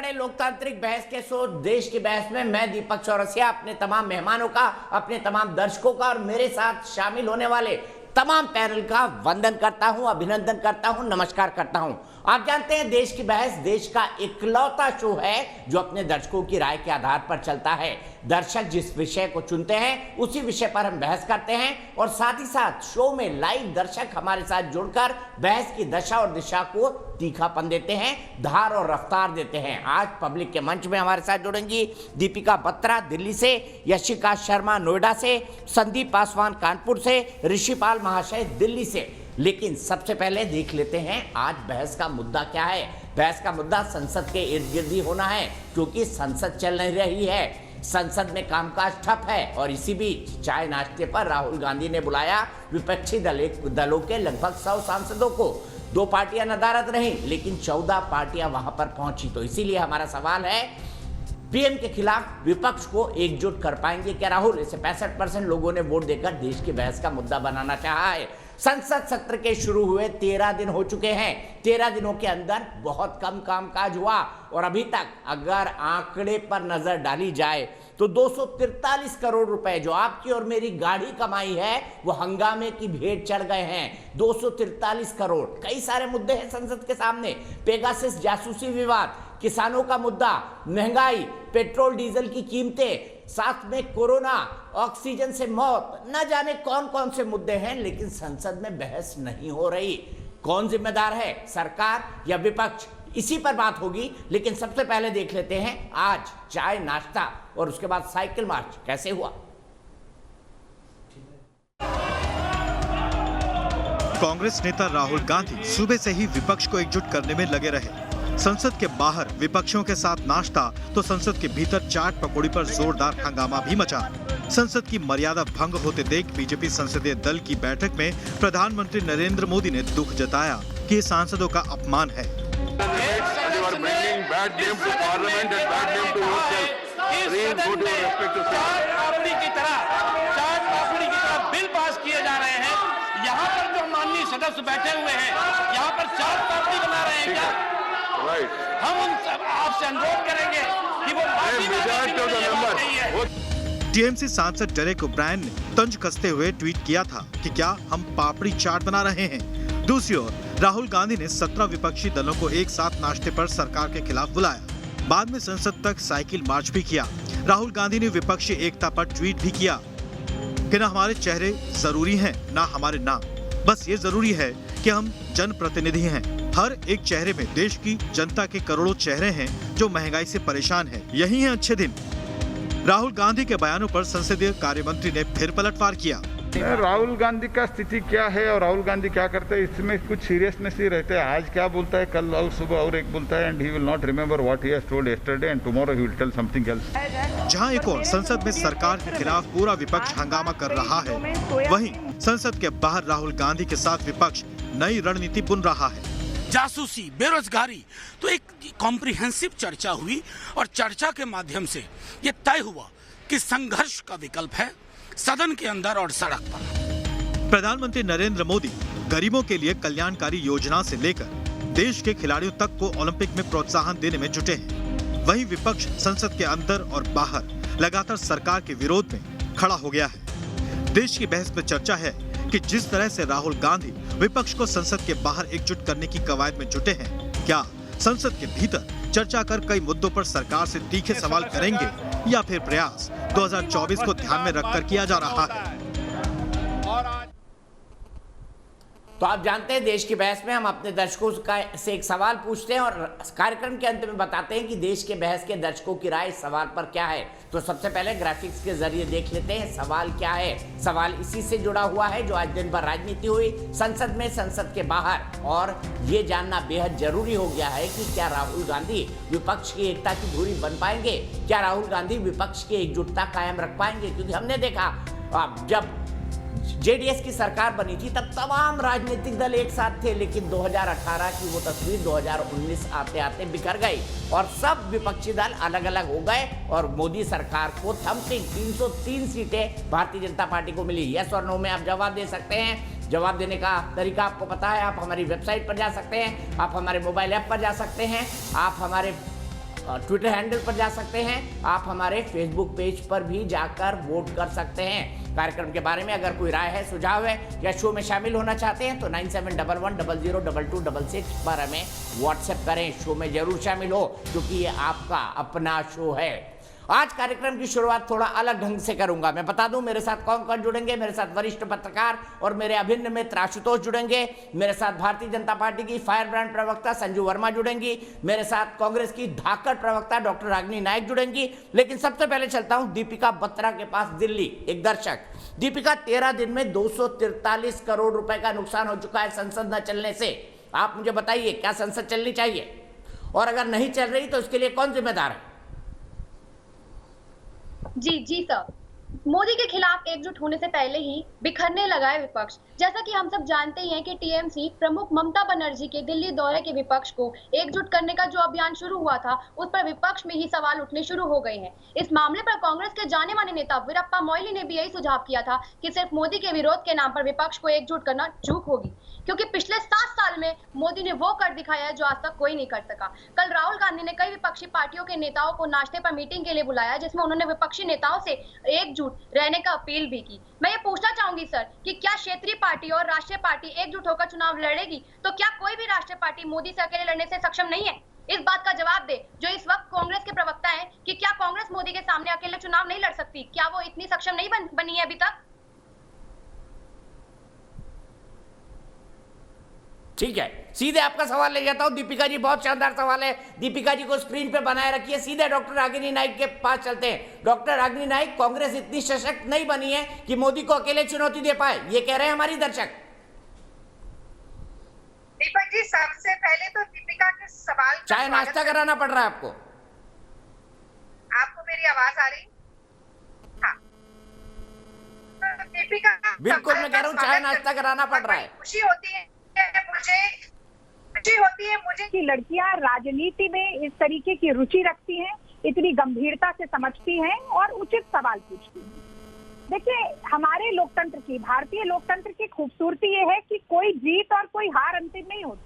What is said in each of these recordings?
बड़े लोकतांत्रिक बहस के शो देश की बहस में मैं दीपक चौरसिया अपने तमाम मेहमानों का, अपने तमाम दर्शकों का और मेरे साथ शामिल होने वाले तमाम पैनल का वंदन करता हूं, अभिनंदन करता हूं, नमस्कार करता हूं। आप जानते हैं देश की बहस देश का इकलौता शो है जो अपने दर्शकों की राय के आधार पर चलता है। दर्शक जिस विषय को चुनते हैं उसी विषय पर हम बहस करते हैं और साथ ही साथ शो में लाइव दर्शक हमारे साथ जुड़कर बहस की दशा और दिशा को तीखापन देते हैं, धार और रफ्तार देते हैं। आज पब्लिक के मंच में हमारे साथ जुड़ेंगी दीपिका बत्रा दिल्ली से, यशिका शर्मा नोएडा से, संदीप पासवान कानपुर से, ऋषिपाल महाशय दिल्ली से। लेकिन सबसे पहले देख लेते हैं आज बहस का मुद्दा क्या है। बहस का मुद्दा संसद के इर्द गिर्द ही होना है क्योंकि संसद चल नहीं रही है, संसद में कामकाज ठप है। और इसी बीच चाय नाश्ते पर राहुल गांधी ने बुलाया विपक्षी दलों के लगभग 100 सांसदों को। 2 पार्टियां नदारद रहीं लेकिन 14 पार्टियां वहां पर पहुंची। तो इसीलिए हमारा सवाल है, पीएम के खिलाफ विपक्ष को एकजुट कर पाएंगे क्या राहुल? इसे 65% लोगों ने वोट देकर देश की बहस का मुद्दा बनाना चाहा है। संसद सत्र के शुरू हुए 13 दिन हो चुके हैं। 13 दिनों के अंदर बहुत कम कामकाज हुआ और अभी तक अगर आंकड़े पर नजर डाली जाए तो 243 करोड़ रुपए जो आपकी और मेरी गाढ़ी कमाई है वो हंगामे की भेंट चढ़ गए हैं। 243 करोड़। कई सारे मुद्दे हैं संसद के सामने। पेगासस जासूसी विवाद, किसानों का मुद्दा, महंगाई, पेट्रोल डीजल की कीमतें, साथ में कोरोना, ऑक्सीजन से मौत, न जाने कौन कौन से मुद्दे हैं। लेकिन संसद में बहस नहीं हो रही। कौन जिम्मेदार है, सरकार या विपक्ष? इसी पर बात होगी। लेकिन सबसे पहले देख लेते हैं आज चाय नाश्ता और उसके बाद साइकिल मार्च कैसे हुआ। कांग्रेस नेता राहुल गांधी सुबह से ही विपक्ष को एकजुट करने में लगे रहे। संसद के बाहर विपक्षियों के साथ नाश्ता तो संसद के भीतर चाट पकौड़ी पर जोरदार हंगामा भी मचा। संसद की मर्यादा भंग होते देख बीजेपी संसदीय दल की बैठक में प्रधानमंत्री नरेंद्र मोदी ने दुख जताया कि ये सांसदों का अपमान है। बिल पास किए जा रहे हैं। यहाँ पर जो माननीय सदस्य बैठे हुए हैं, यहाँ पर चाट पापड़ी बना रहे हैं क्या? हम उन आपसे अनुरोध करेंगे कि वो टीएमसी सांसद डेरेक ओब्रायन ने तंज कसते हुए ट्वीट किया था कि क्या हम पापड़ी चाट बना रहे हैं। दूसरी ओर राहुल गांधी ने 17 विपक्षी दलों को एक साथ नाश्ते पर सरकार के खिलाफ बुलाया। बाद में संसद तक साइकिल मार्च भी किया। राहुल गांधी ने विपक्षी एकता पर ट्वीट भी किया कि न हमारे चेहरे जरूरी हैं, न हमारे नाम, बस ये जरूरी है कि हम जनप्रतिनिधि हैं। हर एक चेहरे में देश की जनता के करोड़ों चेहरे हैं जो महंगाई से परेशान हैं। यही है अच्छे दिन। राहुल गांधी के बयानों पर संसदीय कार्य मंत्री ने फिर पलटवार किया। राहुल गांधी का स्थिति क्या है और राहुल गांधी क्या करते हैं इसमें कुछ सीरियसनेस ही रहते हैं। आज क्या बोलता है, कल और सुबह और एक बोलता है, and he will not remember what he has told yesterday and tomorrow he will tell something else. जहां एक और संसद में सरकार के खिलाफ पूरा विपक्ष हंगामा कर रहा है, वहीं संसद के बाहर राहुल गांधी के साथ विपक्ष नई रणनीति बुन रहा है। जासूसी, बेरोजगारी, तो एक कॉम्प्रिहेंसिव चर्चा हुई और चर्चा के माध्यम से ये तय हुआ कि संघर्ष का विकल्प है सदन के अंदर और सड़क पर। प्रधानमंत्री नरेंद्र मोदी गरीबों के लिए कल्याणकारी योजना से लेकर देश के खिलाड़ियों तक को ओलंपिक में प्रोत्साहन देने में जुटे हैं। वहीं विपक्ष संसद के अंदर और बाहर लगातार सरकार के विरोध में खड़ा हो गया है। देश की बहस में चर्चा है कि जिस तरह से राहुल गांधी विपक्ष को संसद के बाहर एकजुट करने की कवायद में जुटे हैं, क्या संसद के भीतर चर्चा कर कई मुद्दों पर सरकार से तीखे सवाल करेंगे या फिर प्रयास 2024 को ध्यान में रखकर किया जा रहा है। तो आप जानते हैं देश की बहस में हम अपने दर्शकों से एक सवाल पूछते हैं और कार्यक्रम के अंत में बताते हैं कि देश के बहस के दर्शकों की राय इस सवाल पर क्या है। तो सबसे पहले ग्राफिक्स के जरिए देख लेते हैं सवाल क्या है। सवाल इसी से जुड़ा हुआ है जो आज दिन भर राजनीति हुई संसद में, संसद के बाहर, और ये जानना बेहद जरूरी हो गया है कि क्या राहुल गांधी विपक्ष की एकता की धुरी बन पाएंगे, क्या राहुल गांधी विपक्ष की एकजुटता कायम रख पाएंगे। क्योंकि हमने देखा जब जेडीएस की सरकार बनी थी तब तमाम राजनीतिक दल एक साथ थे, लेकिन 2018 की वो तस्वीर 2019 आते आते बिखर गई और सब विपक्षी दल अलग अलग हो गए और मोदी सरकार को थम्पिंग 303 सीटें भारतीय जनता पार्टी को मिली। यस और नो में आप जवाब दे सकते हैं। जवाब देने का तरीका आपको पता है। आप हमारी वेबसाइट पर जा सकते हैं, आप हमारे मोबाइल ऐप पर जा सकते हैं, आप हमारे ट्विटर हैंडल पर जा सकते हैं, आप हमारे फेसबुक पेज पर भी जाकर वोट कर सकते हैं। कार्यक्रम के बारे में अगर कोई राय है, सुझाव है या शो में शामिल होना चाहते हैं तो 9711002266 पर हमें व्हाट्सएप करें। शो में जरूर शामिल हो क्योंकि ये आपका अपना शो है। आज कार्यक्रम की शुरुआत थोड़ा अलग ढंग से करूंगा। मैं बता दूं मेरे साथ कौन कौन जुड़ेंगे। मेरे साथ वरिष्ठ पत्रकार और मेरे अभिन्न मित्र आशुतोष जुड़ेंगे। मेरे साथ भारतीय जनता पार्टी की फायर ब्रांड प्रवक्ता संजू वर्मा जुड़ेंगी। मेरे साथ कांग्रेस की धाकड़ प्रवक्ता डॉक्टर रागिनी नाइक जुड़ेंगी। लेकिन सबसे पहले चलता हूं दीपिका बत्रा के पास दिल्ली। एक दर्शक, दीपिका 13 दिन में 243 करोड़ रुपए का नुकसान हो चुका है संसद न चलने से। आप मुझे बताइए, क्या संसद चलनी चाहिए? और अगर नहीं चल रही तो इसके लिए कौन जिम्मेदार है? जी सर, मोदी के खिलाफ एकजुट होने से पहले ही बिखरने लगा है विपक्ष। जैसा कि हम सब जानते ही हैं कि टीएमसी प्रमुख ममता बनर्जी के दिल्ली दौरे के विपक्ष को एकजुट करने का जो अभियान शुरू हुआ था, उस पर विपक्ष में ही सवाल उठने शुरू हो गए हैं। इस मामले पर कांग्रेस के जाने माने नेता वीरप्पा मोइली ने भी यही सुझाव किया था कि सिर्फ मोदी के विरोध के नाम पर विपक्ष को एकजुट करना चूक होगी, क्योंकि पिछले 7 साल में मोदी ने वो कर दिखाया है जो आज तक कोई नहीं कर सका। कल राहुल गांधी ने कई विपक्षी पार्टियों के नेताओं को नाश्ते पर मीटिंग के लिए बुलाया, जिसमें उन्होंने विपक्षी नेताओं से एकजुट रहने का अपील भी की। मैं ये पूछना चाहूंगी सर कि क्या क्षेत्रीय पार्टी और राष्ट्रीय पार्टी एकजुट होकर चुनाव लड़ेगी, तो क्या कोई भी राष्ट्रीय पार्टी मोदी से अकेले लड़ने से सक्षम नहीं है? इस बात का जवाब दे जो इस वक्त कांग्रेस के प्रवक्ता हैं कि क्या कांग्रेस मोदी के सामने अकेले चुनाव नहीं लड़ सकती? क्या वो इतनी सक्षम नहीं बनी है अभी तक? ठीक है, सीधे आपका सवाल ले जाता हूं। दीपिका जी, बहुत शानदार सवाल है। दीपिका जी को स्क्रीन पे बनाए रखिए। सीधे डॉक्टर रागिनी नाइक के पास चलते हैं। डॉक्टर रागिनी नाइक, कांग्रेस इतनी सशक्त नहीं बनी है कि मोदी को अकेले चुनौती दे पाए, ये कह रहे हैं हमारी दर्शक। दीपक जी, सबसे पहले तो दीपिका के सवाल, चाहे नाश्ता कराना पड़ रहा है आपको? आपको मेरी आवाज आ रही? हाँ, तो दीपिका, बिल्कुल, मैं कह रहा हूँ चाहे नाश्ता कराना पड़ रहा है। खुशी होती है मुझे कि लड़कियां राजनीति में इस तरीके की रुचि रखती हैं, इतनी गंभीरता से समझती हैं और उचित सवाल पूछती हैं। देखिए, हमारे लोकतंत्र की, भारतीय लोकतंत्र की खूबसूरती ये है कि कोई जीत और कोई हार अंतिम नहीं होती।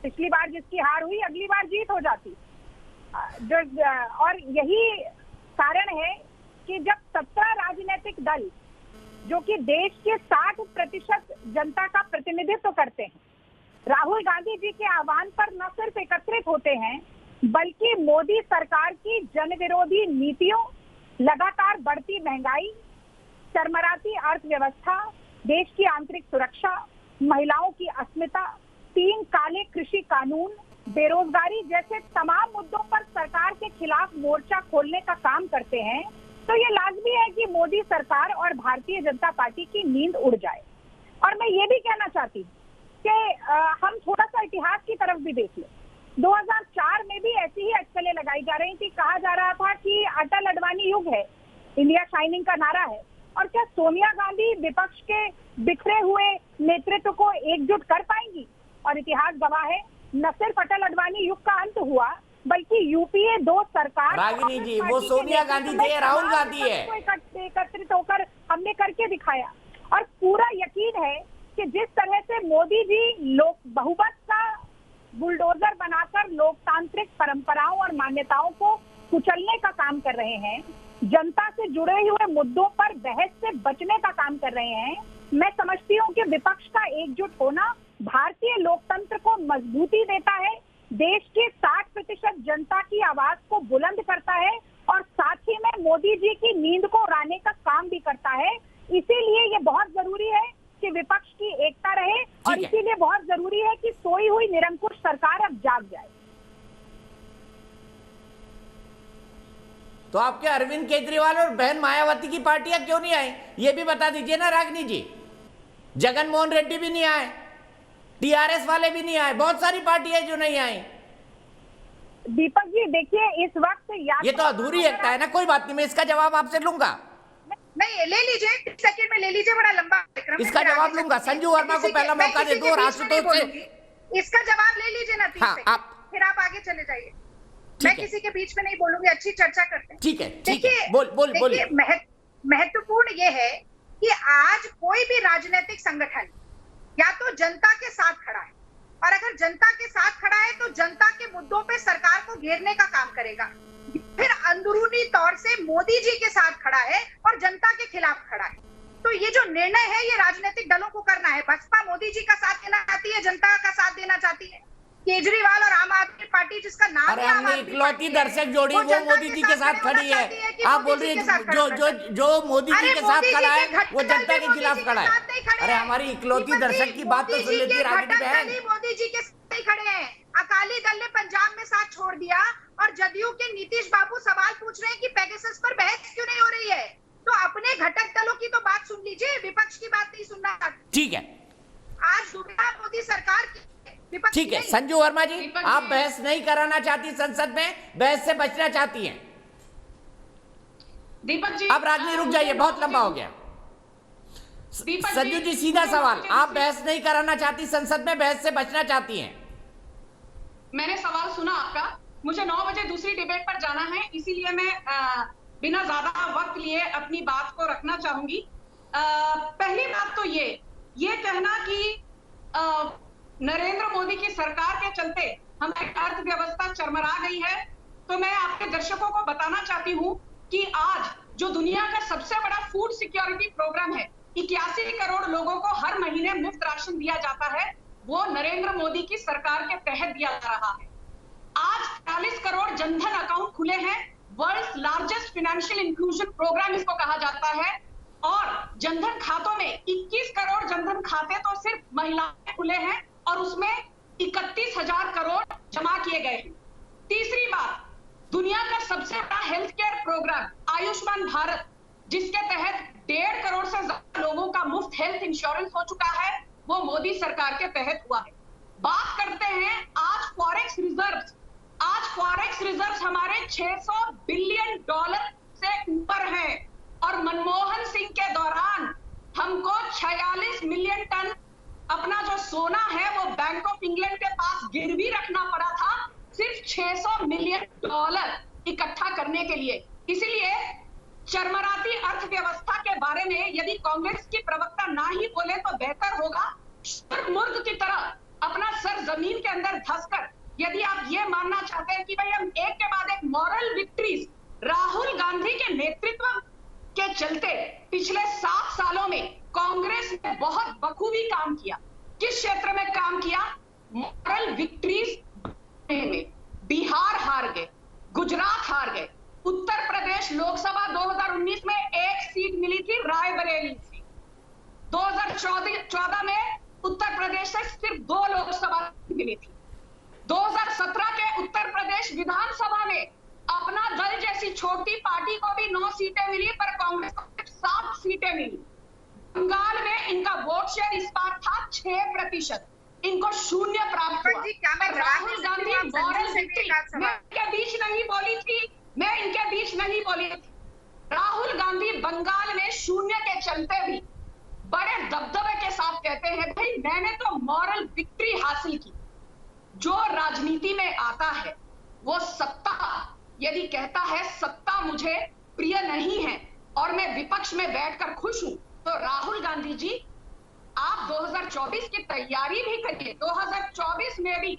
पिछली बार जिसकी हार हुई, अगली बार जीत हो जाती। और यही कारण है कि जब 17 राजनीतिक दल जो कि देश के 60% जनता का प्रतिनिधित्व करते हैं, राहुल गांधी जी के आह्वान पर न सिर्फ एकत्रित होते हैं, बल्कि मोदी सरकार की जनविरोधी नीतियों, लगातार बढ़ती महंगाई, चरमराती अर्थव्यवस्था, देश की आंतरिक सुरक्षा, महिलाओं की अस्मिता, 3 काले कृषि कानून, बेरोजगारी जैसे तमाम मुद्दों पर सरकार के खिलाफ मोर्चा खोलने का काम करते हैं, तो ये लाजमी है कि मोदी सरकार और भारतीय जनता पार्टी की नींद उड़ जाए। और मैं ये भी कहना चाहती हूँ कि हम थोड़ा सा इतिहास की तरफ भी देख लें। 2004 में भी ऐसी ही अटकलें लगाई जा रही थी। कहा जा रहा था कि अटल अडवाणी युग है, इंडिया शाइनिंग का नारा है। और क्या सोनिया गांधी विपक्ष के बिखरे हुए नेतृत्व को एकजुट कर पाएंगी? और इतिहास गवाह है, न सिर्फ अटल अडवाणी युग का अंत हुआ, बल्कि यूपीए 2 सरकार, रागिनी जी, वो सोनिया गांधी थे, राहुल गांधी है। एकत्रित होकर हमने करके दिखाया। और पूरा यकीन है कि जिस तरह से मोदी जी लोक बहुमत का बुलडोजर बनाकर लोकतांत्रिक परंपराओं और मान्यताओं को कुचलने का काम कर रहे हैं, जनता से जुड़े हुए मुद्दों पर बहस से बचने का काम कर रहे हैं, मैं समझती हूँ कि विपक्ष का एकजुट होना भारतीय लोकतंत्र को मजबूती देता है, देश के 60% जनता की आवाज को बुलंद करता है और साथ ही में मोदी जी की नींद को उड़ाने का काम भी करता है। इसीलिए ये बहुत जरूरी है कि विपक्ष की एकता रहे और इसीलिए बहुत जरूरी है कि सोई हुई निरंकुश सरकार अब जाग जाए। तो आपके अरविंद केजरीवाल और बहन मायावती की पार्टियां क्यों नहीं आई, ये भी बता दीजिए ना रागिनी जी। जगन मोहन रेड्डी भी नहीं आए, टीआरएस वाले भी नहीं आए, बहुत सारी पार्टियां जो नहीं आई। दीपक जी देखिए, इस वक्त ये तो अधूरी एकता है ना। कोई बात नहीं, मैं इसका जवाब आपसे लूंगा। नहीं, ले लीजिए, 1 सेकंड में ले लीजिए, बड़ा लंबा इसका जवाब लूंगा। संजू वर्मा को पहला मौका दे दो, आशुतोष से इसका जवाब ले लीजिए ना। 30 सेकंड, फिर आप आगे चले जाइए। मैं किसी के बीच में नहीं बोलूंगी, अच्छी चर्चा करते हैं। ठीक है, ठीक है, बोलिए। महत्वपूर्ण ये है कि आज कोई भी राजनीतिक संगठन या तो जनता के साथ खड़ा है और अगर जनता के साथ खड़ा है तो जनता के मुद्दों पे सरकार को घेरने का काम करेगा। फिर अंदरूनी तौर से मोदी जी के साथ खड़ा है और जनता के खिलाफ खड़ा है। तो ये जो निर्णय है ये राजनीतिक दलों को करना है। बसपा मोदी जी का साथ देना चाहती है, जनता का साथ देना चाहती है। केजरीवाल और आम आदमी पार्टी जिसका नाम अरे हमने इकलौती दर्शक जोड़ी वो मोदी जी के साथ खड़ी है। आप बोल रही है जो मोदी जी के साथ खड़ा है वो जनता के खिलाफ खड़ा है। अरे हमारी इकलौती दर्शक की बात तो सुन लेती राजनीति है। मोदी जी के साथ ही खड़े हैं। अकाली दल ने पंजाब में साथ छोड़ दिया और जदयू के नीतीश बाबू सवाल पूछ रहे हैं कि पेगासस पर बहस क्यों नहीं हो रही है। तो अपने घटक दलों की तो बात सुन लीजिए, विपक्ष की बात नहीं सुनना। ठीक है, आज दुविधा मोदी सरकार की, विपक्ष ठीक है। संजू वर्मा जी, आप बहस नहीं कराना चाहती संसद में, बहस से बचना चाहती हैं। दीपक जी, अब राजनीति रुक जाइए, बहुत लंबा हो गया। संजू जी सीधा सवाल, आप बहस नहीं कराना चाहती संसद में, बहस से बचना चाहती हैं। मैंने सवाल सुना आपका। मुझे 9 बजे दूसरी डिबेट पर जाना है, इसीलिए मैं बिना ज्यादा वक्त लिए अपनी बात को रखना चाहूंगी। पहली बात तो ये कहना कि नरेंद्र मोदी की सरकार के चलते हमारी अर्थव्यवस्था चरमरा गई है, तो मैं आपके दर्शकों को बताना चाहती हूँ कि आज जो दुनिया का सबसे बड़ा फूड सिक्योरिटी प्रोग्राम है, 81 करोड़ लोगों को हर महीने मुफ्त राशन दिया जाता है, वो नरेंद्र मोदी की सरकार के तहत दिया जा रहा है। आज 40 करोड़ जनधन अकाउंट खुले हैं, world largest financial inclusion program इसको कहा जाता है। और जनधन खातों में 21 करोड़ जनधन खाते तो सिर्फ महिलाएं खुले हैं और उसमें 31,000 करोड़ जमा किए गए हैं। तीसरी बात, दुनिया का सबसे बड़ा health care program Ayushman Bharat, जिसके तहत 1.5 करोड़ से ज्यादा लोगों का मुफ्त हेल्थ इंश्योरेंस हो चुका है, वो मोदी सरकार के तहत हुआ है। बात करते हैं आज फॉरेक्स रिजर्व्स। आज फॉरेक्स रिजर्व्स हमारे 600 बिलियन डॉलर से ऊपर हैं और मनमोहन सिंह के दौरान हमको 46 मिलियन टन अपना जो सोना है वो बैंक ऑफ इंग्लैंड के पास गिरवी रखना पड़ा था, सिर्फ 600 मिलियन डॉलर इकट्ठा करने के लिए। इसलिए चरमराती अर्थव्यवस्था के बारे में यदि कांग्रेस की प्रवक्ता ना ही बोले तो बेहतर होगा। मुर्ग की तरह अपना सर जमीन के अंदर धंसकर यदि आप ये मानना चाहते हैं कि भाई हम एक के बाद एक मॉरल विक्ट्रीज राहुल गांधी के नेतृत्व के चलते पिछले 7 सालों में कांग्रेस ने बहुत बखूबी काम किया। किस क्षेत्र में काम किया? मॉरल विक्ट्रीज में बिहार हार गए, गुजरात हार गए, उत्तर प्रदेश लोकसभा 2019 में 1 सीट मिली थी रायबरेली से। 2014 में उत्तर प्रदेश से सिर्फ 2 लोकसभा मिली थी। 2017 के उत्तर प्रदेश विधानसभा में अपना दल जैसी छोटी पार्टी को भी 9 सीटें मिली, पर कांग्रेस को सिर्फ 7 सीटें मिली। बंगाल में इनका वोट शेयर इस बार था 6%, इनको 0 प्राप्त हुआ। राहुल गांधी मॉरल विक्ट्री मैं इनके बीच नहीं बोली थी, राहुल गांधी बंगाल में 0 के चलते भी बड़े दबदबे के साथ कहते हैं भाई मैंने तो मॉरल विक्ट्री हासिल की। जो राजनीति में आता है वो सत्ता यदि कहता है सत्ता मुझे प्रिय नहीं है और मैं विपक्ष में बैठकर खुश हूं, तो राहुल गांधी जी आप 2024 की तैयारी भी करिए। 2024 में भी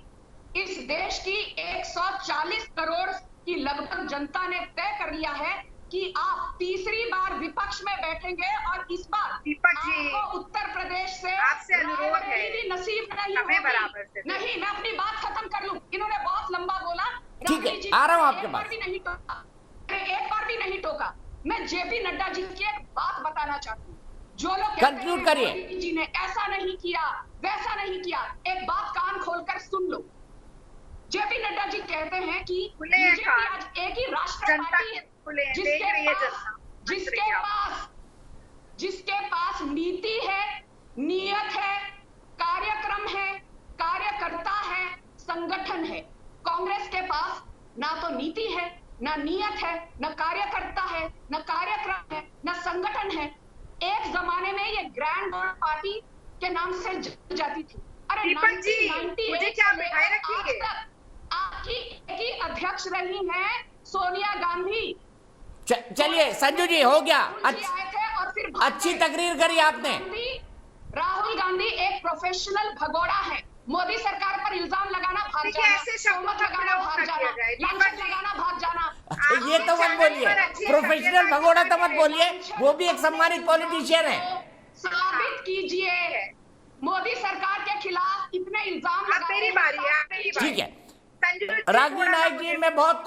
इस देश की 140 करोड़ की लगभग जनता ने तय कर लिया है कि आप तीसरी बार विपक्ष में बैठेंगे और इस बार आपको उत्तर प्रदेश से आपसे अनुरोध है भी नसीब नहीं हमें बराबर से नहीं। मैं अपनी बात खत्म कर लूं, इन्होंने बहुत लंबा बोला। ठीक है, आ रहा हूं आपके पास। एक बार भी नहीं टोका। मैं जेपी नड्डा जी की एक बात बताना चाहती हूँ। जो लोग कंक्लूड करिए। मोदी जी ने ऐसा नहीं किया वैसा नहीं किया, एक बात कान खोलकर सुन लो। जेपी नड्डा जी कहते हैं कि बीजेपी आज एक ही राष्ट्र पार्टी है जिसके पास नीति है, नियत है, कार्यक्रम है, कार्यकर्ता है, संगठन है। कांग्रेस के पास ना तो नीति है, ना नियत है, ना कार्यकर्ता है, ना कार्यक्रम है, ना संगठन है। एक जमाने में ये ग्रैंड पार्टी के नाम से जाती थी। अरे मुझे क्या बिठाए रखिए। आपकी एक ही अध्यक्ष रही हैं सोनिया गांधी। चलिए संजू जी, हो गया। अच्छी तकरीर करी आपने। राहुल गांधी एक प्रोफेशनल भगोड़ा है। मोदी सरकार पर इल्जाम लगाना भाग देखिए, जाना, ऐसे शब्दों तोहमत का लगाना प्रयोग भाग न जाना, किया जाए। लांछन दीपक जी, लगाना भाग जाना। ये तो मत बोलिए, प्रोफेशनल भगोड़ा तो मत बोलिए, वो भी एक सम्मानित पॉलिटिशियन है। साबित कीजिए मोदी सरकार के खिलाफ कितने इल्जाम अब मेरी बारी है, अब मेरी बारी। ठीक है संजू जी, राजनीति थोड़ा सा नायक जी, मैं बहुत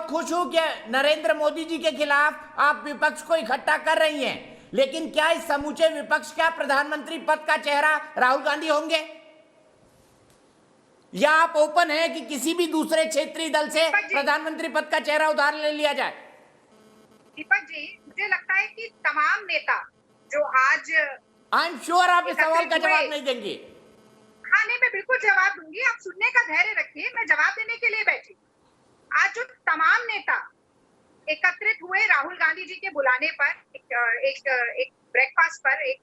खुश हूं कि नरेंद्र मोदी जी के खिलाफ आप विपक्ष को इकट्ठा कर रही हैं, लेकिन क्या इस समूचे विपक्ष का प्रधानमंत्री पद का चेहरा राहुल गांधी होंगे, या आप ओपन है कि किसी भी दूसरे क्षेत्रीय दल से प्रधानमंत्री पद का चेहरा उधार ले लिया जाए? दीपक जी, मुझे लगता है कि तमाम नेता जो आज, आई एम श्योर आप इस सवाल का जवाब नहीं देंगे। हाँ नहीं, मैं बिल्कुल जवाब दूंगी, आप सुनने का धैर्य रखिए, मैं जवाब देने के लिए बैठी। आज जो तमाम नेता एकत्रित हुए राहुल गांधी जी के बुलाने पर, एक ब्रेकफास्ट पर, एक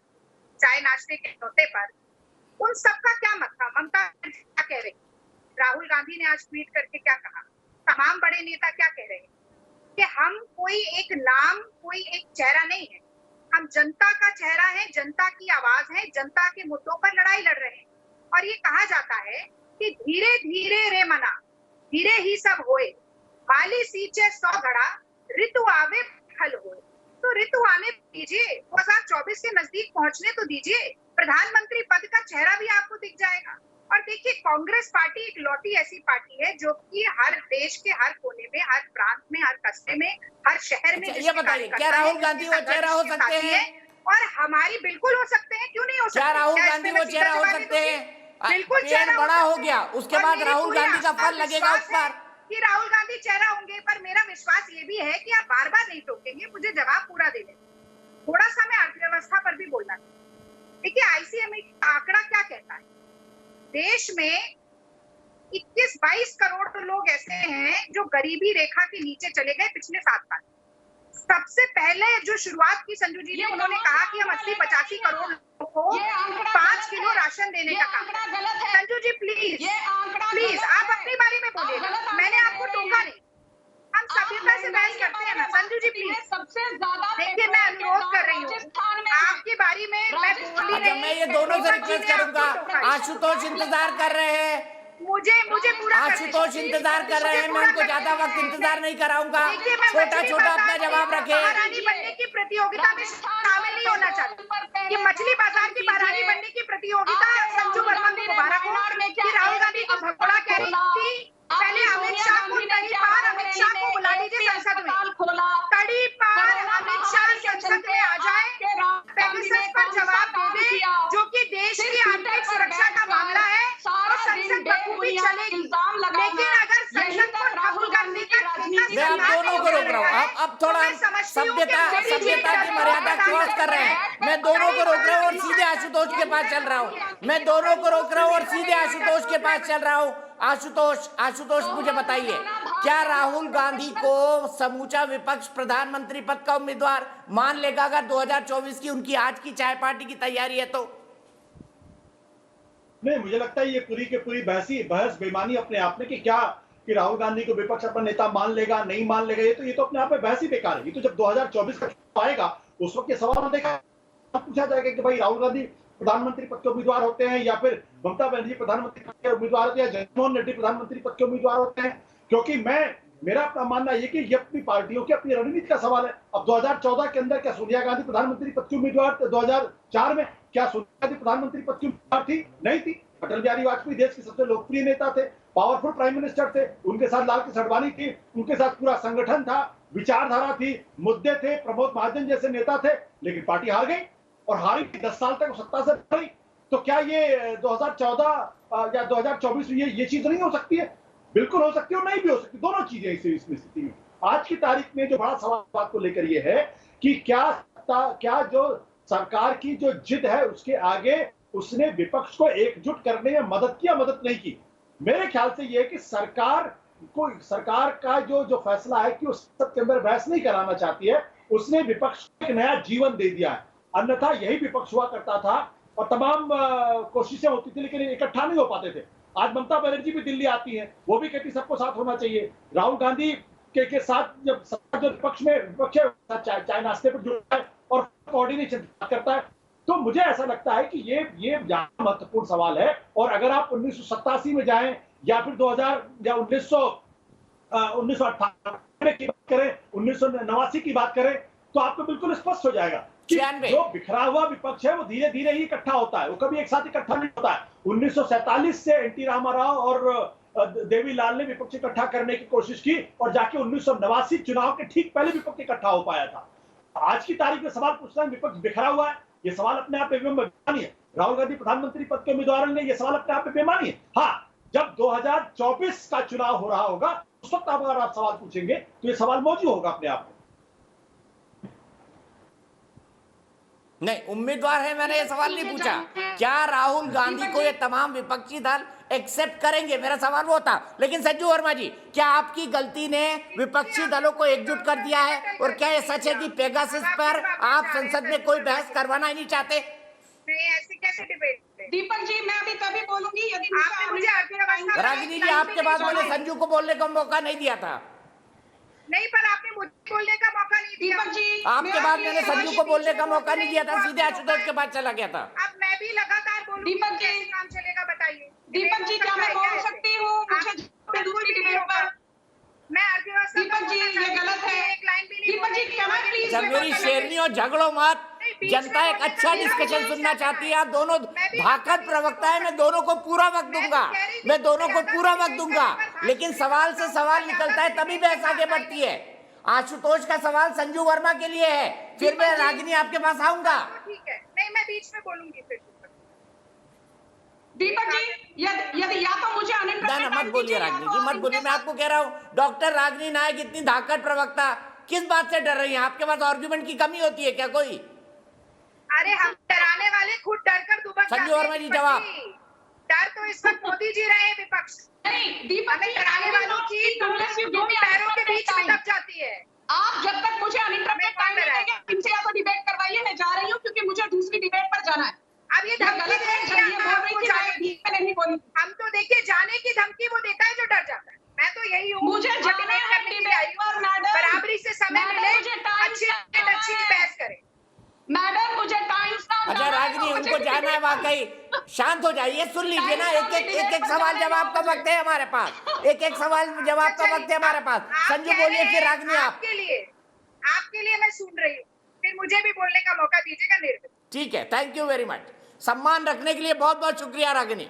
चाय नाश्ते के न्योते पर, उन सबका क्या मत था? ममता बनर्जी क्या कह रही, राहुल गांधी ने आज ट्वीट करके क्या कहा, तमाम बड़े नेता क्या कह रहे हैं कि हम कोई एक नाम, कोई एक चेहरा नहीं है, हम जनता का चेहरा है, जनता की आवाज है, जनता के मुद्दों पर लड़ाई लड़ रहे हैं। और ये कहा जाता है कि धीरे धीरे रे मना, धीरे ही सब होए, बाली सींचे 100 घड़ा, ऋतु आवे फल होए। तो ऋतु आने दीजिए, 2024 के नजदीक पहुंचने तो दीजिए, प्रधानमंत्री पद का चेहरा भी आपको दिख जाएगा। और देखिए, कांग्रेस पार्टी एक लौटी ऐसी पार्टी है जो कि हर देश के हर कोने में, हर प्रांत में, हर कस्बे में, हर शहर में। ये बताइए, क्या राहुल गांधी वो चेहरा हो सकते हैं? और हमारी बिल्कुल हो सकते हैं, क्यों नहीं हो सकते? क्या राहुल गांधी वो चेहरा हो सकते हैं? बिल्कुल पेड़ चेहरा बड़ा हो गया, उसके बाद मेरी राहुल पूरी गांधी का आस्था फल लगेगा उस पर। कि राहुल गांधी चेहरा होंगे, पर मेरा विश्वास ये भी है कि आप बार बार नहीं टोकेंगे, मुझे जवाब पूरा दे दें। थोड़ा सा मैं अर्थव्यवस्था पर भी बोलना चाहूँ। देखिए, आईसीएमआर का आंकड़ा क्या कहता है, देश में 21-22 करोड़ तो लोग ऐसे हैं जो गरीबी रेखा के नीचे चले गए पिछले 7 साल। सबसे पहले जो शुरुआत की संजू जी ने, उन्होंने कहा कि हम 80-85 करोड़ लोगों को 5 किलो राशन देने का काम करें। संजू जी प्लीज आप अपनी बारी में बोलिएगा, मैंने आपको टोका नहीं, हम सभ्यता से बहस करते हैं ना। संजू जी प्लीज, सबसे ज्यादा देखिए मैं अनुरोध कर रही हूँ, आपकी बारी में मैं बोली अच्छा, नहीं। मैं ये दोनों से रिक्वेस्ट करूंगा, आशुतोष इंतजार कर रहे हैं, मुझे पूरा आशुतोष इंतजार कर रहे हैं, मैं उनको ज्यादा वक्त इंतजार नहीं कराऊंगा, छोटा छोटा अपना जवाब रखे। महारानी बनने की प्रतियोगिता में शामिल नहीं होना चाहती। ये मछली बाजार की महारानी बनने की प्रतियोगिता संजू वर्मा को मुबारक हो कि राहुल गांधी को भगोड़ा कह रही थी। पहले अमित शाह को कड़ी पार, अमित शाह को बुला लीजिए संसद में, कड़ी पार अमित शाह संसद में आ जाए, पेगासस पर जवाब दे दे, जो कि देश की आंतरिक सुरक्षा का मामला है, और संसद बखूबी चलेगी। लेकिन अगर संसद को राहुल गांधी का मैं आप दोनों को रोक रहा हूँ, अब थोड़ा सभ्यता की मर्यादा क्रॉस कर रहे हैं, मैं दोनों को रोक रहा हूँ और सीधे आशुतोष के पास चल रहा हूँ, मैं दोनों को रोक रहा हूँ और सीधे आशुतोष के पास चल रहा हूँ। आशुतोष मुझे बताइए, क्या राहुल गांधी को समूचा विपक्ष प्रधानमंत्री पद का उम्मीदवार मान लेगा अगर 2024 की उनकी आज की चाय पार्टी की तैयारी है तो? नहीं, मुझे लगता है ये पूरी की पूरी बहस बेईमानी अपने आप में, कि क्या कि राहुल गांधी को विपक्ष अपना नेता मान लेगा नहीं मान लेगा, ये तो अपने आप में बहस ही बेकार है। ये तो जब 2024 का आएगा उस वक्त ये सवाल देखा पूछा जाएगा कि भाई राहुल गांधी प्रधानमंत्री पद के उम्मीदवार होते हैं या फिर ममता बनर्जी प्रधानमंत्री पद के उम्मीदवार होते हैं या जगनमोहन रेड्डी प्रधानमंत्री पद के उम्मीदवार होते हैं। क्योंकि मेरा अपना मानना ये कि ये अपनी पार्टियों की अपनी रणनीति का सवाल है। अब 2014 के अंदर क्या सोनिया गांधी प्रधानमंत्री पद की उम्मीदवार, 2004 में क्या सोनिया गांधी प्रधानमंत्री पद की उम्मीदवार थी? नहीं थी। अटल बिहारी वाजपेयी देश के सबसे लोकप्रिय नेता थे, पावरफुल प्राइम मिनिस्टर थे, उनके साथ लाल कृष्ण आडवाणी थी, उनके साथ पूरा संगठन था, विचारधारा थी, मुद्दे थे, प्रमोद महाजन जैसे नेता थे, लेकिन पार्टी हार गई और हारी 10 साल तक सत्ता से रही। तो क्या ये 2014 या 2024 में ये चीज नहीं हो सकती है? बिल्कुल हो सकती है और नहीं भी हो सकती, दोनों चीजें इस स्थिति में। आज की तारीख में जो बड़ा सवाल बात को लेकर ये है कि क्या जो सरकार की जो जिद है उसके आगे उसने विपक्ष को एकजुट करने में मदद की या मदद नहीं की। मेरे ख्याल से यह है कि सरकार का जो फैसला है कि उस सब के अंदर बहस नहीं कराना चाहती है, उसने विपक्ष को एक नया जीवन दे दिया है। अन्यथा यही विपक्ष हुआ करता था और तमाम कोशिशें होती थी लेकिन इकट्ठा नहीं हो पाते थे। आज ममता बनर्जी भी दिल्ली आती है, वो भी कहती सबको साथ होना चाहिए। राहुल गांधी के साथ जब विपक्ष चाय नाश्ते पर जुड़ता है और कोऑर्डिनेशन करता है, तो मुझे ऐसा लगता है कि ये ज्यादा महत्वपूर्ण सवाल है। और अगर आप 1987 में जाएं या फिर 2000 या 1998 की बात करें, 1989 की बात करें, तो आपको बिल्कुल स्पष्ट हो जाएगा कि 96 जो बिखरा हुआ विपक्ष है वो धीरे धीरे ही इकट्ठा होता है, वो कभी एक साथ इकट्ठा नहीं होता है। 1947 से एनटी रामाराव और देवीलाल ने विपक्ष इकट्ठा करने की कोशिश की और जाके 1989 चुनाव के ठीक पहले विपक्ष इकट्ठा हो पाया था। आज की तारीख में सवाल पूछना है विपक्ष बिखरा हुआ है, ये सवाल अपने आप में बेमानी है। राहुल गांधी प्रधानमंत्री पद के उम्मीदवार ने, ये सवाल अपने आप में बेमानी है। हाँ, जब 2024 का चुनाव हो रहा होगा उस वक्त अगर आप सवाल पूछेंगे तो ये सवाल मौजूद होगा अपने आप में। नहीं, उम्मीदवार है, मैंने ये सवाल नहीं पूछा। क्या राहुल गांधी को ये तमाम विपक्षी दल एक्सेप्ट करेंगे, मेरा सवाल वो था। लेकिन संजू वर्मा जी, क्या आपकी गलती ने विपक्षी दलों को एकजुट कर दिया है? और क्या ये सच है कि पेगासस पर आप संसद में कोई बहस करवाना ही नहीं चाहते? ऐसे कैसे डिबेट? दीपक जी, मैं अभी तभी बोलूंगी यदि आपने मुझे अर्थव्यवस्था रागिनी जी, आपके बाद मैंने संजू को बोलने का मौका नहीं दिया था। नहीं, पर आपने मुझे बोलने का मौका नहीं दिया। दीपक जी, आपके बाद मैंने संजू को बोलने का मौका नहीं दिया था, सीधे आशुतोष के पास चला गया था। अब मैं भी लगातार बोलूंगी, दीपक जी, कैसे काम चलेगा बताइए। दीपक जी, क्या मैं बोल सकती हूँ? मुझे दूसरी डिबेट पर मैं अर्थव्यवस्था दीपक जी, ये गलत है। एक लाइन भी नहीं दीपक जी, क्या मैं प्लीज जब मेरी शेरनियों झगड़ो मत, जनता एक अच्छा डिस्कशन सुनना चाहती है। आप दोनों भाकत प्रवक्ता है, मैं दोनों को पूरा वक्त दूंगा, मैं दोनों को पूरा वक्त दूंगा, लेकिन सवाल से सवाल निकलता है तभी बहस आगे बढ़ती है। आशुतोष का सवाल संजू वर्मा के लिए है, फिर मैं रागिनी आपके पास आऊंगा। ठीक है, नहीं मैं बीच में बोलूंगी फिर। दीपक जी, यदि या तो मुझे ना मत बोलिए रागिनी जी, मत बोलिए। मैं आपको कह रहा हूँ, डॉक्टर रागिनी नायक इतनी धाकड़ प्रवक्ता किस बात से डर रही हैं? आपके पास आर्गुमेंट की कमी होती है क्या कोई? अरे हम डराने वाले खुद डरकर दुबक संजू वर्मा जी, जवाब। डर तो इस वक्त मोदी जी रहे विपक्ष। नहीं, दीपक जी, डराने वालों की पैरों के बीच में दब जाती है। आप जब तक मुझे अनइंटरप्टेड टाइम देंगे, इनसे या तो डिबेट करवाइए, मैं जा रही हूँ क्योंकि मुझे दूसरी डिबेट पर जाना है। अब ये धमकी गलत है, जब ये बोल रही थी मैं नहीं बोली। हम तो देखिए जाने की धमकी वो देता है जो डर जाता है। मैं तो यही हूँ, मुझे जाना है डिबेट पर मैडम, बराबरी से समय मिले, अच्छी बहस करें। मैडम मुझे टाइम। अच्छा रागिनी, उनको जाना है वाकई, शांत हो जाइए, सुन लीजिए ना। एक सवाल जवाब का वक्त है हमारे पास, एक सवाल जवाब का वक्त है हमारे पास। संजू बोलिए, फिर रागिनी आप। आपके लिए मैं सुन रही हूँ, फिर मुझे भी बोलने का मौका दीजिएगा निर्विघ्न। ठीक है, थैंक यू वेरी मच। सम्मान रखने के लिए बहुत बहुत शुक्रिया रागिनी।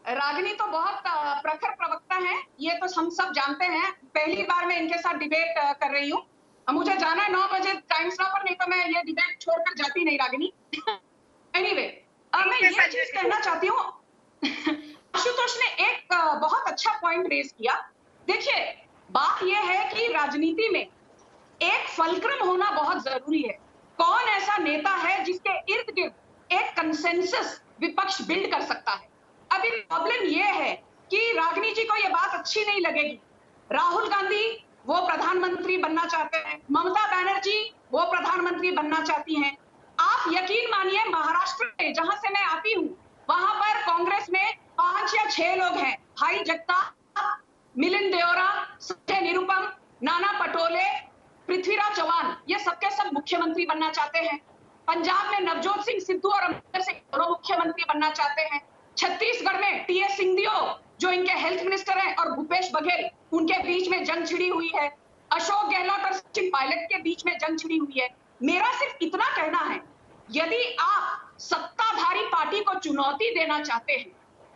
रागिनी तो बहुत प्रखर प्रवक्ता है, ये तो हम सब जानते हैं। पहली बार मैं इनके साथ डिबेट कर रही हूँ। मुझे जाना है 9 बजे टाइम्स नाउ पर, नहीं तो मैं ये डिबेट छोड़कर जाती नहीं रागिनी। एनीवे, मैं ये चीज कहना चाहती हूँ, आशुतोष ने एक बहुत अच्छा पॉइंट रेज किया। देखिए, बात यह है कि राजनीति में एक फलक्रम होना बहुत जरूरी है। कौन ऐसा नेता है जिसके इर्द गिर्द एक कंसेंसस विपक्ष बिल्ड कर सकता है? अभी प्रॉब्लम यह है कि रागिनी जी को यह बात अच्छी नहीं लगेगी। राहुल गांधी वो प्रधानमंत्री बनना चाहते हैं, ममता बनर्जी वो प्रधानमंत्री बनना चाहती हैं। आप यकीन मानिए, महाराष्ट्र में जहां से मैं आती हूं, वहां पर कांग्रेस में 5 या 6 लोग हैं। भाई जगताप, मिलिंद देओरा, संजय निरुपम, नाना पटोले, पृथ्वीराज चौहान, ये सबके सब मुख्यमंत्री बनना चाहते हैं। पंजाब में नवजोत सिंह सिद्धू और अमरिंदर सिंह दोनों मुख्यमंत्री बनना चाहते हैं। छत्तीसगढ़ में टीएस सिंहदेव जो इनके हेल्थ मिनिस्टर हैं और भूपेश बघेल, उनके बीच में जंग छिड़ी हुई है। अशोक गहलोत और सचिन पायलट के बीच में जंग छिड़ी हुई है। मेरा सिर्फ इतना कहना है, यदि आप सत्ताधारी पार्टी को चुनौती देना चाहते हैं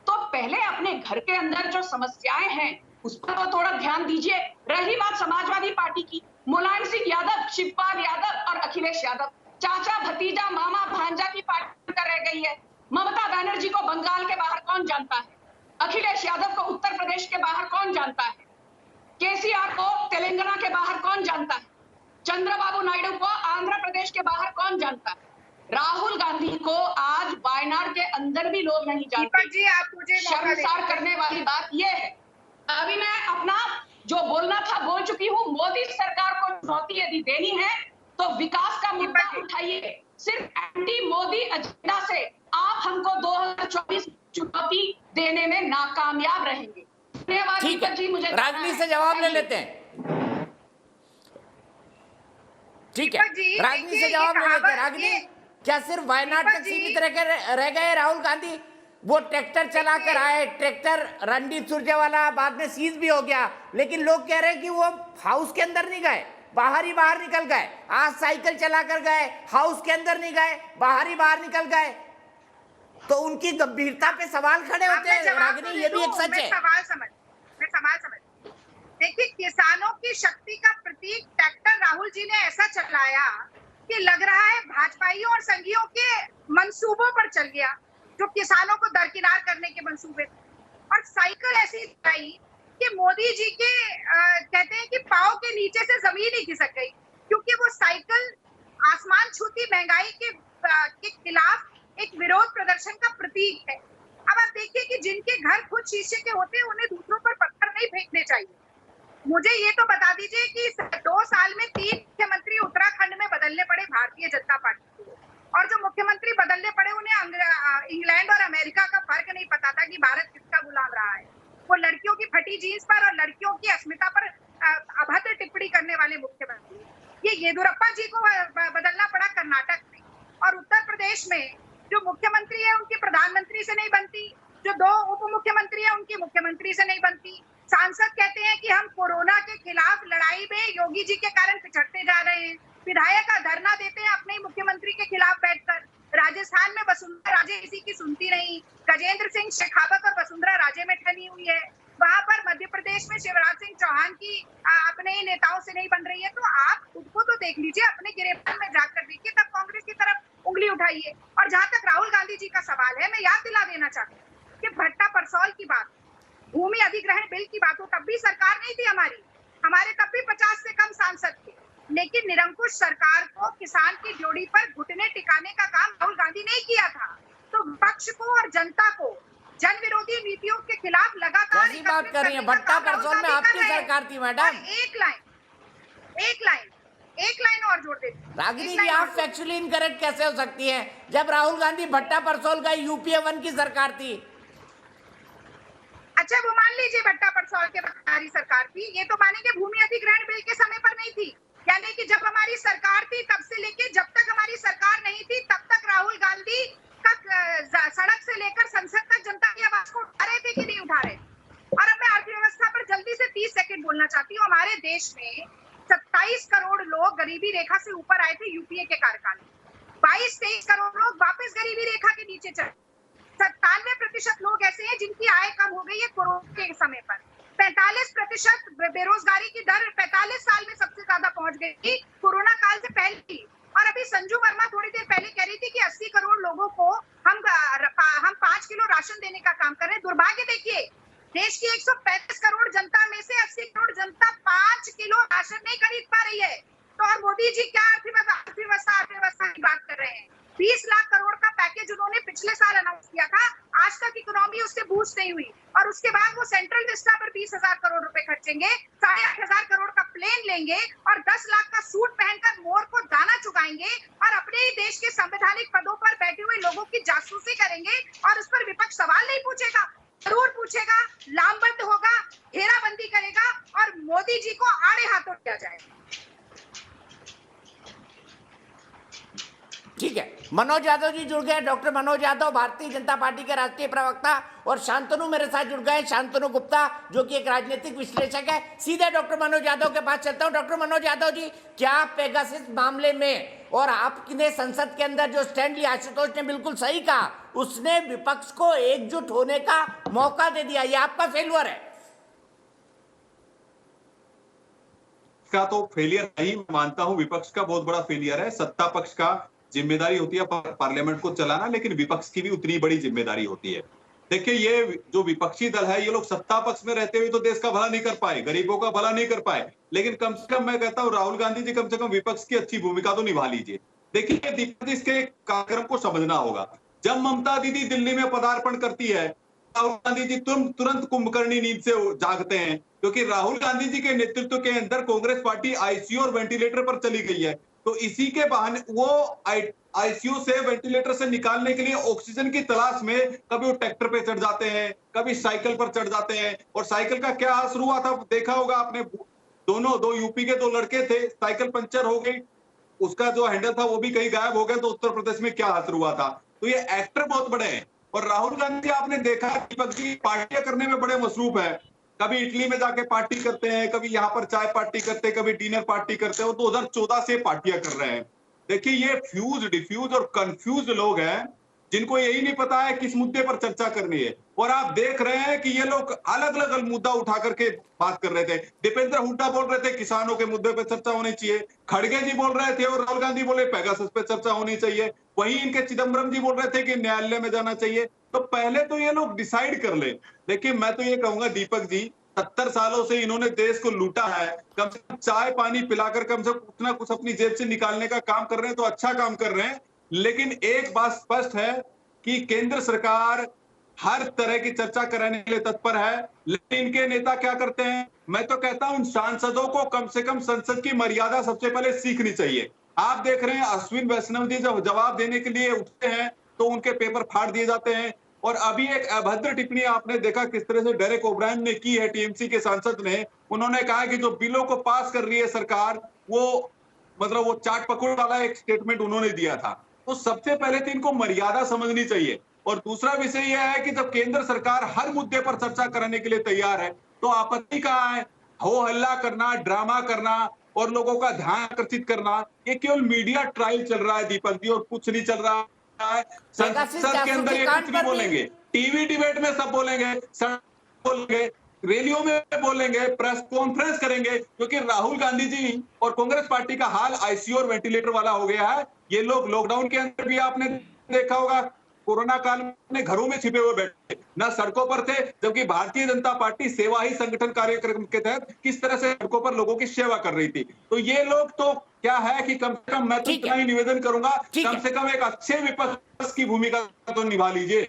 तो पहले अपने घर के अंदर जो समस्याएं हैं उस पर तो थोड़ा ध्यान दीजिए। रही बात समाजवादी पार्टी की, मुलायम सिंह यादव, शिवपाल यादव और अखिलेश यादव, चाचा भतीजा मामा भांजा की पार्टी कर रह गई है। ममता बनर्जी को बंगाल के बाहर कौन जानता है? अखिलेश यादव को उत्तर प्रदेश के बाहर कौन जानता है? केसीआर को तेलंगाना के बाहर कौन जानता है? चंद्रबाबू नायडू को आंध्र प्रदेश के बाहर कौन जानता है? राहुल गांधी को आज वायनाड के अंदर भी लोग नहीं जानते। जी, आप मुझे शर्मसार करने वाली बात यह है। अभी मैं अपना जो बोलना था बोल चुकी हूँ। मोदी सरकार को चुनौती यदि देनी है तो विकास का मुद्दा उठाइए। सिर्फ एंटी मोदी एजेंडा से आप हमको 2024 चुनौती देने में नाकामयाब रहेंगे। ठीक है, रागिनी से जवाब ले लेते हैं। ठीक है, दीपक जी, रागिनी देखिए, से ये जवाब ले लेते हैं। कहावत, रागिनी, ये- क्या सिर्फ वायनाड दीपक तक जी, सीमित रह गए राहुल गांधी? वो ट्रैक्टर चला कर आए, ट्रैक्टर रणदीप सुरजेवाला बाद में सीज भी हो गया, लेकिन लोग कह रहे हैं कि वो हाउस के अंदर नहीं गए, बाहर ही बाहर निकल गए। आज साइकिल चला कर गए, हाउस के अंदर नहीं गए, बाहर ही बाहर निकल गए, तो उनकी गंभीरता पे सवाल खड़े होते हैं। रागिनी, ये भी एक सच है। मैं सवाल समझ देखिए, किसानों की शक्ति का प्रतीक ट्रैक्टर राहुल जी ने ऐसा चलाया कि लग रहा है भाजपाइयों और संघियों के मंसूबों पर चल गया, जो किसानों को दरकिनार करने के मंसूबे थे। और साइकिल ऐसी चलाई कि मोदी जी के कहते हैं कि पाँव के नीचे से जमीन ही खिसक गई, क्योंकि वो साइकिल आसमान छूती महंगाई के खिलाफ एक विरोध प्रदर्शन का प्रतीक है। अब आप देखिए कि जिनके घर खुद शीशे के होते हैं, उन्हें दूसरों पर पत्थर नहीं फेंकने चाहिए। मुझे ये तो बता दीजिए कि 2 साल में 3 मुख्यमंत्री उत्तराखंड में बदलने पड़े भारतीय जनता पार्टी को, और जो मुख्यमंत्री बदलने पड़े उन्हें इंग्लैंड और अमेरिका का फर्क नहीं पता था कि भारत किसका गुलाम रहा है। वो लड़कियों की फटी जीन्स पर और लड़कियों की अस्मिता पर अभद्र टिप्पणी करने वाले मुख्यमंत्री, ये येदियुरप्पा जी को बदलना पड़ा कर्नाटक में। और उत्तर प्रदेश में जो मुख्यमंत्री है उनकी प्रधानमंत्री से नहीं बनती, जो 2 उप मुख्यमंत्री है उनकी मुख्यमंत्री से नहीं बनती। सांसद कहते हैं कि हम कोरोना के खिलाफ लड़ाई में योगी जी के कारण पिछड़ते जा रहे हैं। विधायक का धरना देते हैं अपने ही मुख्यमंत्री के खिलाफ बैठकर। राजस्थान में वसुंधरा राजे किसी की सुनती नहीं, गजेंद्र सिंह शेखावत और वसुंधरा राजे में ठनी हुई है। वहां पर मध्य प्रदेश में शिवराज सिंह चौहान की अपने ही नेताओं से नहीं बन रही है। तो आप खुद को तो देख लीजिए, अपने गिरफ्तार में जाकर देखिए, तब कांग्रेस की तरफ उंगली उठाइए। और जहां तक राहुल गांधी जी का सवाल है, मैं याद दिला देना चाहती हूँ कि भट्टा परसौल की बात, भूमि अधिग्रहण बिल की बात हो, तब भी सरकार नहीं थी हमारे तब भी 50 से कम सांसद थे, लेकिन निरंकुश सरकार को किसान की जोड़ी पर घुटने टिकाने का काम राहुल गांधी ने किया था। तो विपक्ष को और जनता को जन विरोधी नीतियों के खिलाफ लगातार कैसी बात कर रही है? भट्टा परसौल में आपकी सरकार थी मैडम। एक लाइन और जोड़ देती हूं। रागिनी जी, आप फैक्चुअली इनकरेक्ट कैसे हो सकती हैं जब राहुल गांधी भट्टा परसौल का यूपीए 1 की सरकार थी? अच्छा, वो मान लीजिए भट्टा परसौल के हमारी सरकार थी, ये तो मानेंगे भूमि अधिग्रहण बिल के समय पर नहीं थी। यानी कि जब हमारी सरकार थी तब से लेके जब तक हमारी सरकार नहीं थी तब तक राहुल गांधी का सड़क से लेकर संसद तक जनता की आवाज को उठा रहे थे कि नहीं उठा रहे। और अब मैं अर्थव्यवस्था पर जल्दी से 30 सेकंड बोलना चाहती हूँ। हमारे देश में 27 करोड़ लोग गरीबी रेखा से ऊपर आए थे यूपीए के कार्यकाल में। 22-23 करोड़ लोग वापस गरीबी रेखा के नीचे चले। 97% लोग ऐसे हैं जिनकी आय कम हो गई है कोरोना के समय पर। 45% बेरोजगारी की दर 45 साल में सबसे ज्यादा पहुंच गई थी कोरोना काल से पहले। और अभी संजू वर्मा थोड़ी देर पहले कह रही थी कि 80 करोड़ लोगों को हम 5 किलो राशन देने का काम कर रहे हैं। दुर्भाग्य देखिए, देश की 135 करोड़ जनता में से 80 करोड़ जनता 5 किलो राशन नहीं खरीद पा रही है। तो और मोदी जी क्या अर्थव्यवस्था की बात कर रहे हैं? 20 लाख करोड़ का पैकेज उन्होंने पिछले साल अनाउंस किया था, आज तक इकोनॉमी उससे बूस्ट नहीं हुई। और उसके बाद वो सेंट्रल विस्टा पर 20,000 करोड़ रुपए खर्चेंगे, 8,500 करोड़ का प्लेन लेंगे और 10 लाख का सूट पहनकर मोर को दाना चुगाएंगे और अपने ही देश के संवैधानिक पदों पर बैठे हुए लोगों की जासूसी करेंगे। और उस पर विपक्ष सवाल नहीं पूछेगा, जरूर पूछेगा, लामबंद होगा, घेराबंदी करेगा और मोदी जी को आड़े हाथों लिया जाएगा। ठीक है, मनोज यादव जी जुड़ गए। डॉक्टर मनोज यादव भारतीय जनता पार्टी के राष्ट्रीय प्रवक्ता, और शांतनु मेरे साथ जुड़ गए, शांतनु गुप्ता, जो कि एक राजनीतिक विश्लेषक है। सीधे डॉक्टर मनोज यादव के पास चलता हूं। डॉक्टर मनोज यादव जी, क्या पेगासस मामले में और आपने संसद के अंदर जो स्टैंड लिया, आशुतोष ने बिल्कुल सही कहा, उसने विपक्ष को एकजुट होने का मौका दे दिया, ये आपका फेल्यूर है? का तो फेलियर नहीं मानता हूं, विपक्ष का बहुत बड़ा फेलियर है। सत्ता पक्ष का जिम्मेदारी होती है पार्लियामेंट को चलाना, लेकिन विपक्ष की भी उतनी बड़ी जिम्मेदारी होती है। देखिए, ये जो विपक्षी दल है, ये लोग सत्ता पक्ष में रहते हुए तो देश का भला नहीं कर पाए, गरीबों का भला नहीं कर पाए, लेकिन कम से कम मैं कहता हूं राहुल गांधी जी कम से कम विपक्ष की अच्छी भूमिका तो निभा लीजिए। देखिए दीपक जी, इसके कार्यक्रम को समझना होगा। जब ममता दीदी दिल्ली में पदार्पण करती है, राहुल गांधी जी तुरंत कुंभकर्णी नींद से जागते हैं, क्योंकि राहुल गांधी जी के नेतृत्व के अंदर कांग्रेस पार्टी आईसीयू और वेंटिलेटर पर चली गई है। तो इसी के बहाने वो आईसीयू से, वेंटिलेटर से निकालने के लिए ऑक्सीजन की तलाश में कभी वो ट्रैक्टर पे चढ़ जाते हैं, कभी साइकिल पर चढ़ जाते हैं। और साइकिल का क्या असर हुआ था देखा होगा आपने, दो यूपी के 2 लड़के थे, साइकिल पंचर हो गई, उसका जो हैंडल था वो भी कहीं गायब हो गया, तो उत्तर प्रदेश में क्या असर हुआ था। तो ये एक्टर बहुत बड़े हैं। और राहुल गांधी आपने देखा दीपक जी पार्टियां करने में बड़े मसरूफ है। कभी इटली में जाके पार्टी करते हैं, कभी यहाँ पर चाय पार्टी करते हैं, कभी डिनर पार्टी करते हैं। 2014 से पार्टियां कर रहे हैं। देखिए ये फ्यूज डिफ्यूज और कंफ्यूज लोग हैं जिनको यही नहीं पता है किस मुद्दे पर चर्चा करनी है। और आप देख रहे हैं कि ये लोग अलग अलग मुद्दा उठा करके बात कर रहे थे। दीपेंद्र हुड्डा बोल रहे थे किसानों के मुद्दे पर चर्चा होनी चाहिए, खड़गे जी बोल रहे थे और राहुल गांधी बोले पेगासस पे चर्चा होनी चाहिए, वहीं इनके चिदम्बरम जी बोल रहे थे कि न्यायालय में जाना चाहिए। तो पहले तो ये लोग डिसाइड कर ले। देखिए मैं तो ये कहूंगा दीपक जी 70 सालों से इन्होंने देश को लूटा है, कम से कम चाय पानी पिलाकर कम से कम कुछ ना कुछ अपनी जेब से निकालने का काम कर रहे हैं, तो अच्छा काम कर रहे हैं। लेकिन एक बात स्पष्ट है कि केंद्र सरकार हर तरह की चर्चा कराने के लिए तत्पर है, लेकिन इनके नेता क्या करते हैं? मैं तो कहता हूं सांसदों को कम से कम संसद की मर्यादा सबसे पहले सीखनी चाहिए। आप देख रहे हैं अश्विन वैष्णव जी जब जवाब देने के लिए उठते हैं तो उनके पेपर फाड़ दिए जाते हैं। और अभी एक अभद्र टिप्पणी आपने देखा किस तरह से डेरेक ओब्रायन ने की है, टीएमसी के सांसद ने। उन्होंने कहा कि जो बिलों को पास कर रही है सरकार वो मतलब वो चाट पकड़ वाला एक स्टेटमेंट उन्होंने दिया था। तो सबसे पहले तो इनको मर्यादा समझनी चाहिए। और दूसरा विषय यह है कि जब केंद्र सरकार हर मुद्दे पर चर्चा करने के लिए तैयार है तो आपत्ति कहाँ है? हो हल्ला करना, ड्रामा करना और लोगों का ध्यान आकर्षित करना, ये केवल मीडिया ट्रायल चल रहा है दीपक जी, और कुछ नहीं चल रहा है। संसद के अंदर ये कुछ नहीं बोलेंगे, टीवी डिबेट में सब बोलेंगे, बोलेंगे, रैलियों में बोलेंगे, प्रेस कॉन्फ्रेंस करेंगे, क्योंकि राहुल गांधी जी और कांग्रेस पार्टी का हाल आईसीयू और वेंटिलेटर वाला हो गया है। ये लोग लॉकडाउन के अंदर भी आपने देखा होगा कोरोना काल में घरों में छिपे हुए बैठे, ना सड़कों पर थे, जबकि भारतीय जनता पार्टी सेवा ही संगठन कार्यक्रम के तहत किस तरह से सड़कों पर लोगों की सेवा कर रही थी। तो ये लोग तो क्या है कि कम से कम मैं तो इतना ही निवेदन करूंगा, कम से कम एक अच्छे विपक्ष की भूमिका तो निभा लीजिए।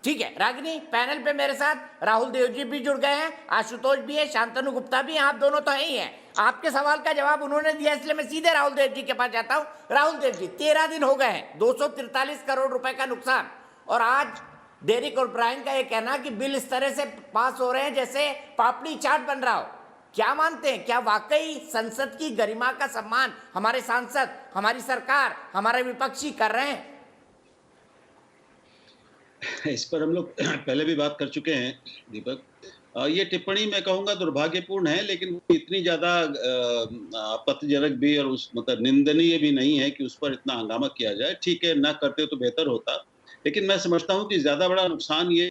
ठीक है रागिनी, पैनल पे मेरे साथ राहुल देव जी भी जुड़ गए हैं, आशुतोष भी है, शांतनु गुप्ता भी हैं, आप दोनों तो ही हैं। आपके सवाल का जवाब उन्होंने दिया, इसलिए मैं सीधे राहुल देव जी के पास जाता हूं। राहुल देव जी 13 दिन हो गए हैं, 243 करोड़ रुपए का नुकसान, और आज डेरेक ओब्रायन का यह कहना कि बिल इस तरह से पास हो रहे हैं जैसे पापड़ी चाट बन रहा हो। क्या मानते हैं, क्या वाकई संसद की गरिमा का सम्मान हमारे सांसद, हमारी सरकार, हमारे विपक्षी कर रहे हैं? इस पर हम लोग पहले भी बात कर चुके हैं दीपक। ये टिप्पणी मैं कहूँगा दुर्भाग्यपूर्ण है, लेकिन इतनी ज़्यादा आपत्तिजनक भी और उस मतलब निंदनीय भी नहीं है कि उस पर इतना हंगामा किया जाए। ठीक है, ना करते तो बेहतर होता, लेकिन मैं समझता हूँ कि ज़्यादा बड़ा नुकसान ये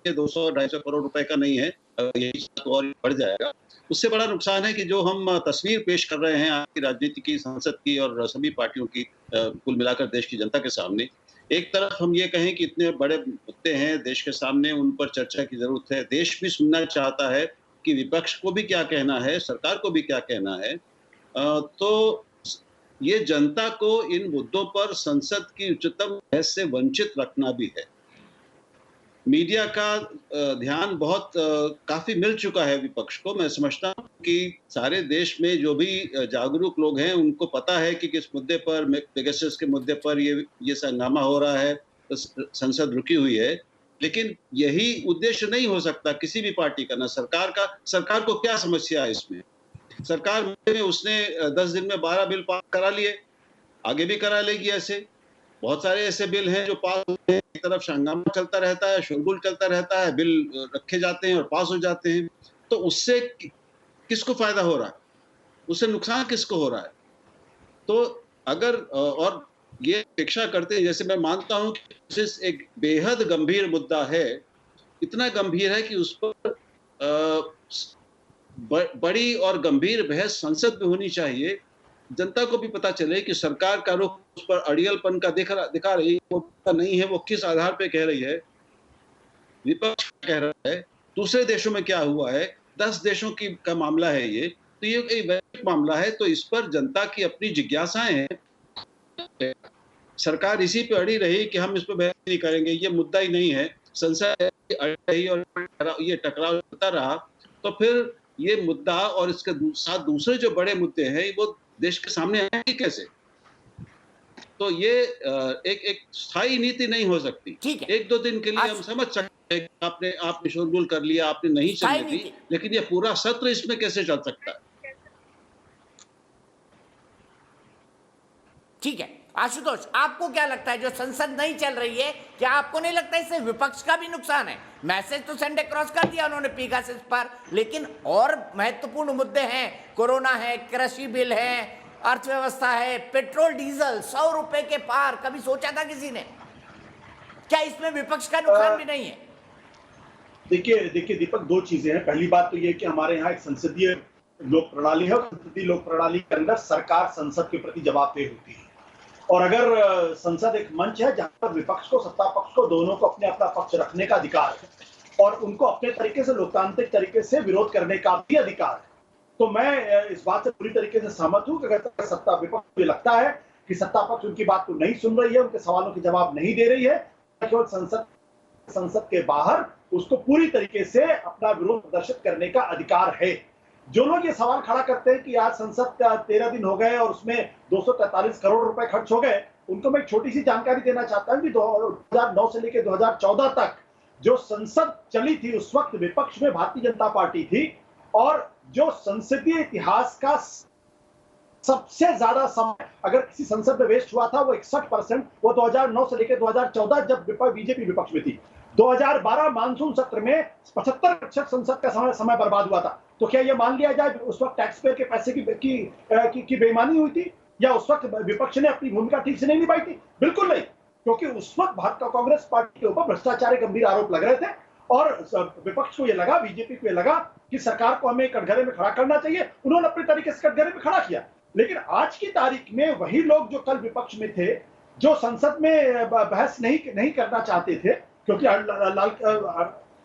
200-250 करोड़ रुपए का नहीं है, यही और बढ़ जाएगा। उससे बड़ा नुकसान है कि जो हम तस्वीर पेश कर रहे हैं आपकी राजनीति की, संसद की और सभी पार्टियों की, कुल मिलाकर देश की जनता के सामने, एक तरफ हम ये कहें कि इतने बड़े मुद्दे हैं देश के सामने, उन पर चर्चा की जरूरत है, देश भी सुनना चाहता है कि विपक्ष को भी क्या कहना है, सरकार को भी क्या कहना है। तो ये जनता को इन मुद्दों पर संसद की उच्चतम बहस से वंचित रखना भी है। मीडिया का ध्यान बहुत काफी मिल चुका है विपक्ष को। मैं समझता हूँ कि सारे देश में जो भी जागरूक लोग हैं उनको पता है कि किस मुद्दे पर, पेगासस के मुद्दे पर ये हंगामा हो रहा है, तो संसद रुकी हुई है। लेकिन यही उद्देश्य नहीं हो सकता किसी भी पार्टी का, ना सरकार का। सरकार को क्या समस्या है इसमें? सरकार में उसने 10 दिन में 12 बिल पास करा लिए, आगे भी करा लेगी। ऐसे बहुत सारे ऐसे बिल हैं जो पास होते हैं, एक तरफ हंगामा चलता रहता है, शोरगुल चलता रहता है, बिल रखे जाते हैं और पास हो जाते हैं। तो उससे किसको फायदा हो रहा है, उससे नुकसान किसको हो रहा है? तो अगर और ये अपेक्षा करते हैं, जैसे मैं मानता हूं कि एक बेहद गंभीर मुद्दा है, इतना गंभीर है कि उस पर बड़ी और गंभीर बहस संसद में होनी चाहिए। जनता को भी पता चले कि सरकार का रुख उस पर अड़ियलपन का दिखा रही है, वो नहीं है, वो किस आधार पे कह रही है, विपक्ष कह रहा है, दूसरे देशों में क्या हुआ है, 10 देशों का मामला है ये। तो ये एक वैश्विक मामला है, तो इस पर जनता की अपनी जिज्ञासाएं हैं। सरकार इसी पे अड़ी रही कि हम इस पर बहस नहीं करेंगे, ये मुद्दा ही नहीं है, संसद अड़ी रही और ये टकराव चलता रहा, तो फिर ये मुद्दा और इसके साथ दूसरे जो बड़े मुद्दे हैं वो देश के सामने आएंगे कैसे? तो ये एक स्थायी नीति नहीं हो सकती। ठीक है। 1-2 दिन के लिए हम समझ सकते हैं कि आपने शोरगुल कर लिया, आपने नहीं चलने दी, लेकिन ये पूरा सत्र इसमें कैसे चल सकता है? ठीक है आशुतोष, आपको क्या लगता है जो संसद नहीं चल रही है, क्या आपको नहीं लगता इससे विपक्ष का भी नुकसान है? मैसेज तो संडे क्रॉस कर दिया उन्होंने पेगासस पर, लेकिन और महत्वपूर्ण मुद्दे हैं, कोरोना है, कृषि बिल है, अर्थव्यवस्था है, पेट्रोल डीजल 100 रुपए के पार, कभी सोचा था किसी ने? क्या इसमें विपक्ष का नुकसान भी नहीं है? देखिए दीपक, दो चीजें हैं। पहली बात तो ये कि हमारे यहाँ एक संसदीय लोक प्रणाली है और संसदीय लोक प्रणाली के अंदर सरकार संसद के प्रति जवाबदेह होती है। और अगर संसद एक मंच है जहां पर विपक्ष को, सत्ता पक्ष को, दोनों को अपने अपना पक्ष रखने का अधिकार है और उनको अपने तरीके से, लोकतांत्रिक तरीके से विरोध करने का भी अधिकार है, तो मैं इस बात से पूरी तरीके से सहमत हूं कि अगर सत्ता विपक्ष को लगता है कि सत्ता पक्ष उनकी बात को नहीं सुन रही है, उनके सवालों के जवाब नहीं दे रही है, केवल संसद के बाहर उसको पूरी तरीके से अपना विरोध प्रदर्शित करने का अधिकार है। जो लोग ये सवाल खड़ा करते हैं कि आज संसद का 13 दिन हो गए और उसमें 243 करोड़ रुपए खर्च हो गए, उनको मैं एक छोटी सी जानकारी देना चाहता हूं कि 2009 से लेकर 2014 तक जो संसद चली थी, उस वक्त विपक्ष में भारतीय जनता पार्टी थी और जो संसदीय इतिहास का सबसे ज्यादा समय अगर किसी संसद में वेस्ट हुआ था वो 61%, वो 2009 से लेकर 2014 जब बीजेपी विपक्ष में थी। 2012 मानसून सत्र में 75% संसद का समय बर्बाद हुआ था। तो क्या ये मान लिया जाए उस वक्त टैक्स पेयर के पैसे की बेईमानी हुई थी या उस वक्त विपक्ष ने अपनी भूमिका ठीक से नहीं निभाई थी? बिल्कुल नहीं, क्योंकि उस वक्त भारतीय कांग्रेस पार्टी के ऊपर भ्रष्टाचार के गंभीर आरोप लग रहे थे और विपक्ष को ये लगा, बीजेपी को ये लगा कि सरकार को हमें कटघरे में खड़ा करना चाहिए। उन्होंने अपने तरीके से कटघरे में खड़ा किया। लेकिन आज की तारीख में वही लोग जो कल विपक्ष में थे, जो संसद में बहस नहीं करना चाहते थे, क्योंकि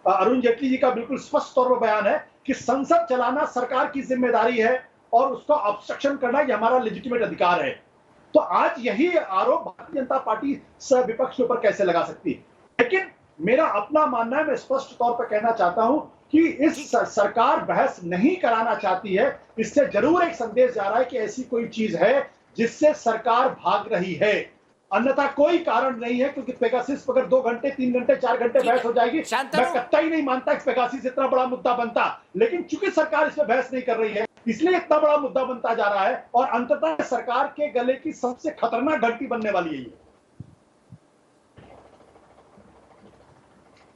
अरुण जेटली जी का बिल्कुल स्पष्ट तौर पर बयान है कि संसद चलाना सरकार की जिम्मेदारी है और उसको ऑब्स्ट्रक्शन करना ये हमारा लेजिटिमेट अधिकार है। तो आज यही आरोप भारतीय जनता पार्टी विपक्ष के ऊपर कैसे लगा सकती है? लेकिन मेरा अपना मानना है, मैं स्पष्ट तौर पर कहना चाहता हूं कि इस सरकार बहस नहीं कराना चाहती है। इससे जरूर एक संदेश जा रहा है कि ऐसी कोई चीज है जिससे सरकार भाग रही है, अन्यथा कोई कारण नहीं है। क्योंकि पेगासस पर अगर 2 घंटे, 3 घंटे, 4 घंटे बहस हो जाएगी, मैं कतई नहीं मानता कि पेगासस इतना बड़ा मुद्दा बनता, लेकिन चूंकि सरकार इसमें बहस नहीं कर रही है इसलिए इतना बड़ा मुद्दा बनता जा रहा है और अंततः सरकार के गले की सबसे खतरनाक घंटी बनने वाली है ये।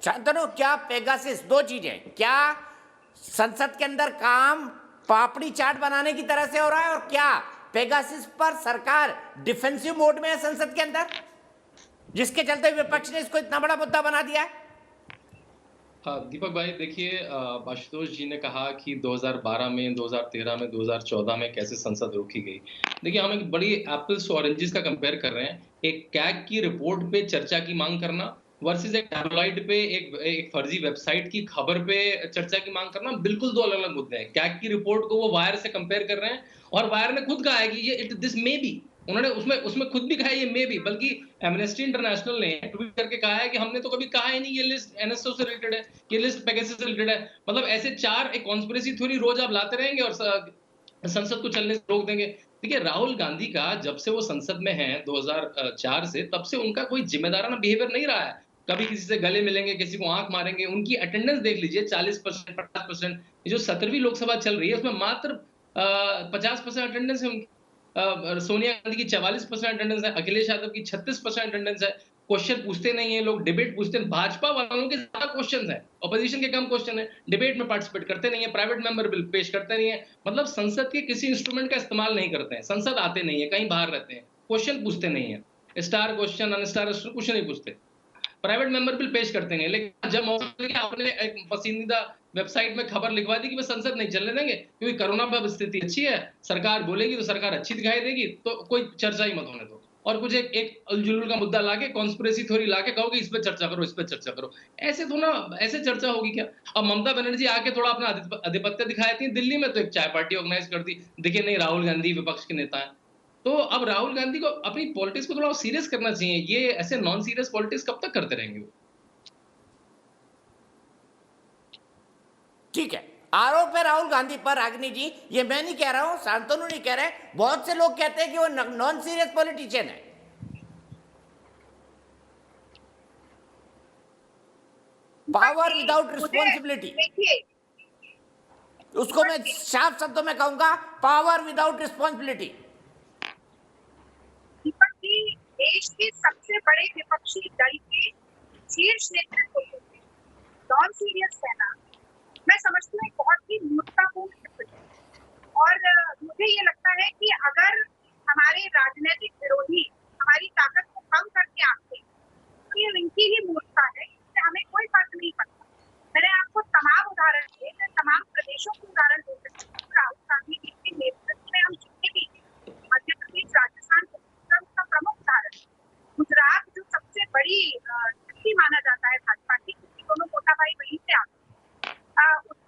शांतनु, क्या पेगासस, दो चीजें, क्या संसद के अंदर काम पापड़ी चाट बनाने की तरह से हो रहा है और क्या पेगासस पर सरकार डिफेंसिव मोड में है संसद के अंदर, जिसके चलते विपक्ष ने इसको इतना बड़ा मुद्दा बना दिया है? हाँ दीपक भाई, देखिए आशुतोष जी ने कहा कि 2012 में, 2013 में, 2014 में कैसे संसद रोकी गई। देखिए हम एक बड़ी एप्पल्स टू ऑरेंजेस का कंपेयर कर रहे हैं। एक कैग की रिपोर्ट पे चर्चा की मांग करना वर्सेस एक टैबलॉइड पे एक फर्जी वेबसाइट की खबर पे चर्चा की मांग करना, बिल्कुल दो अलग अलग मुद्दे हैं। कैग की रिपोर्ट को वो वायर से कंपेयर कर रहे हैं और वायर ने खुद कहा है कि ये दिस मे बी, उन्होंने उसमें खुद भी कहा है ये मे बी, बल्कि एमनेस्टी इंटरनेशनल ने ट्वीट करके कहा है कि हमने तो कभी कहा ही नहीं ये लिस्ट एनएसओ से रिलेटेड है, ये लिस्ट पेगासस से रिलेटेड है। मतलब ऐसे चार एक कॉन्स्पिरेसी थ्योरी रोज आप लाते रहेंगे और संसद को चलने से रोक देंगे। देखिए राहुल गांधी का जब से वो संसद में है 2004 से, तब से उनका कोई जिम्मेदाराना बिहेवियर नहीं रहा है। कभी किसी से गले मिलेंगे, किसी को आंख मारेंगे। उनकी अटेंडेंस देख लीजिए, 40%, 50%। ये जो 17वीं लोकसभा चल रही है उसमें मात्र 50% अटेंडेंस है उनकी। सोनिया गांधी की 44% अटेंडेंस है, अखिलेश यादव की 36% अटेंडेंस है। क्वेश्चन पूछते नहीं है लोग, डिबेट पूछते हैं। भाजपा वालों के ज्यादा क्वेश्चन है, अपोजिशन के कम क्वेश्चन है। डिबेट में पार्टिसिपेट करते नहीं है, प्राइवेट मेंबर बिल पेश करते नहीं है, मतलब संसद के किसी इंस्ट्रूमेंट का इस्तेमाल नहीं करते हैं। संसद आते नहीं है, कहीं बाहर रहते हैं, क्वेश्चन पूछते नहीं है, स्टार क्वेश्चन, अनस्टार क्वेश्चन कुछ नहीं पूछते, प्राइवेट मेंबर बिल पेश करते नहीं। लेकिन जब मौका आपने एक पसंदीदा वेबसाइट में खबर लिखवा दी कि वह संसद नहीं चलने देंगे क्योंकि कोरोना पर स्थिति अच्छी है, सरकार बोलेगी तो सरकार अच्छी दिखाई देगी, तो कोई चर्चा ही मत होने दो। और कुछ एक उलझुल का मुद्दा लाके, कॉन्स्पिरेसी थ्योरी लाके कहो कि इस पे चर्चा करो, इस पे चर्चा करो। ऐसे तो ना, ऐसे चर्चा होगी क्या? अब ममता बनर्जी आके थोड़ा अपना आधिपत्य दिखाई थी दिल्ली में, तो एक चाय पार्टी ऑर्गेनाइज कर दी। देखिए नहीं, राहुल गांधी विपक्ष के नेता है। तो अब राहुल गांधी को अपनी पॉलिटिक्स को थोड़ा सीरियस करना चाहिए। ये ऐसे नॉन सीरियस पॉलिटिक्स कब तक करते रहेंगे वो? ठीक है, आरोप है राहुल गांधी पर रागिनी जी, ये मैं नहीं कह रहा हूं, शांतनु नहीं कह रहे, बहुत से लोग कहते हैं कि वो नॉन सीरियस पॉलिटिशियन है। पावर विदाउट रिस्पॉन्सिबिलिटी, देखिए, उसको मैं साफ शब्दों में कहूंगा, power without responsibility. Deepak ji, देश के सबसे बड़े विपक्षी दल के शीर्ष नेतृत्व को नॉन सीरियस कहना, मैं समझती हूँ बहुत ही मूर्खतापूर्ण टिप्पणी। और मुझे ये लगता है कि अगर हमारे राजनीतिक विरोधी हमारी ताकत को कम करके आते हैं तो ये इनकी ही मूर्खता है, इससे हमें कोई फर्क नहीं पड़ता। मैंने आपको तमाम उदाहरण दिए, मैं तमाम प्रदेशों के उदाहरण दे सकती हूँ। राहुल गांधी जी के नेतृत्व में हम जितने भी मध्य प्रदेश, राजस्थान का प्रमुख उदाहरण, गुजरात जो सबसे बड़ी शक्ति माना जाता है भाजपा की, क्योंकि दोनों मोटा भाई वहीं से आते हैं,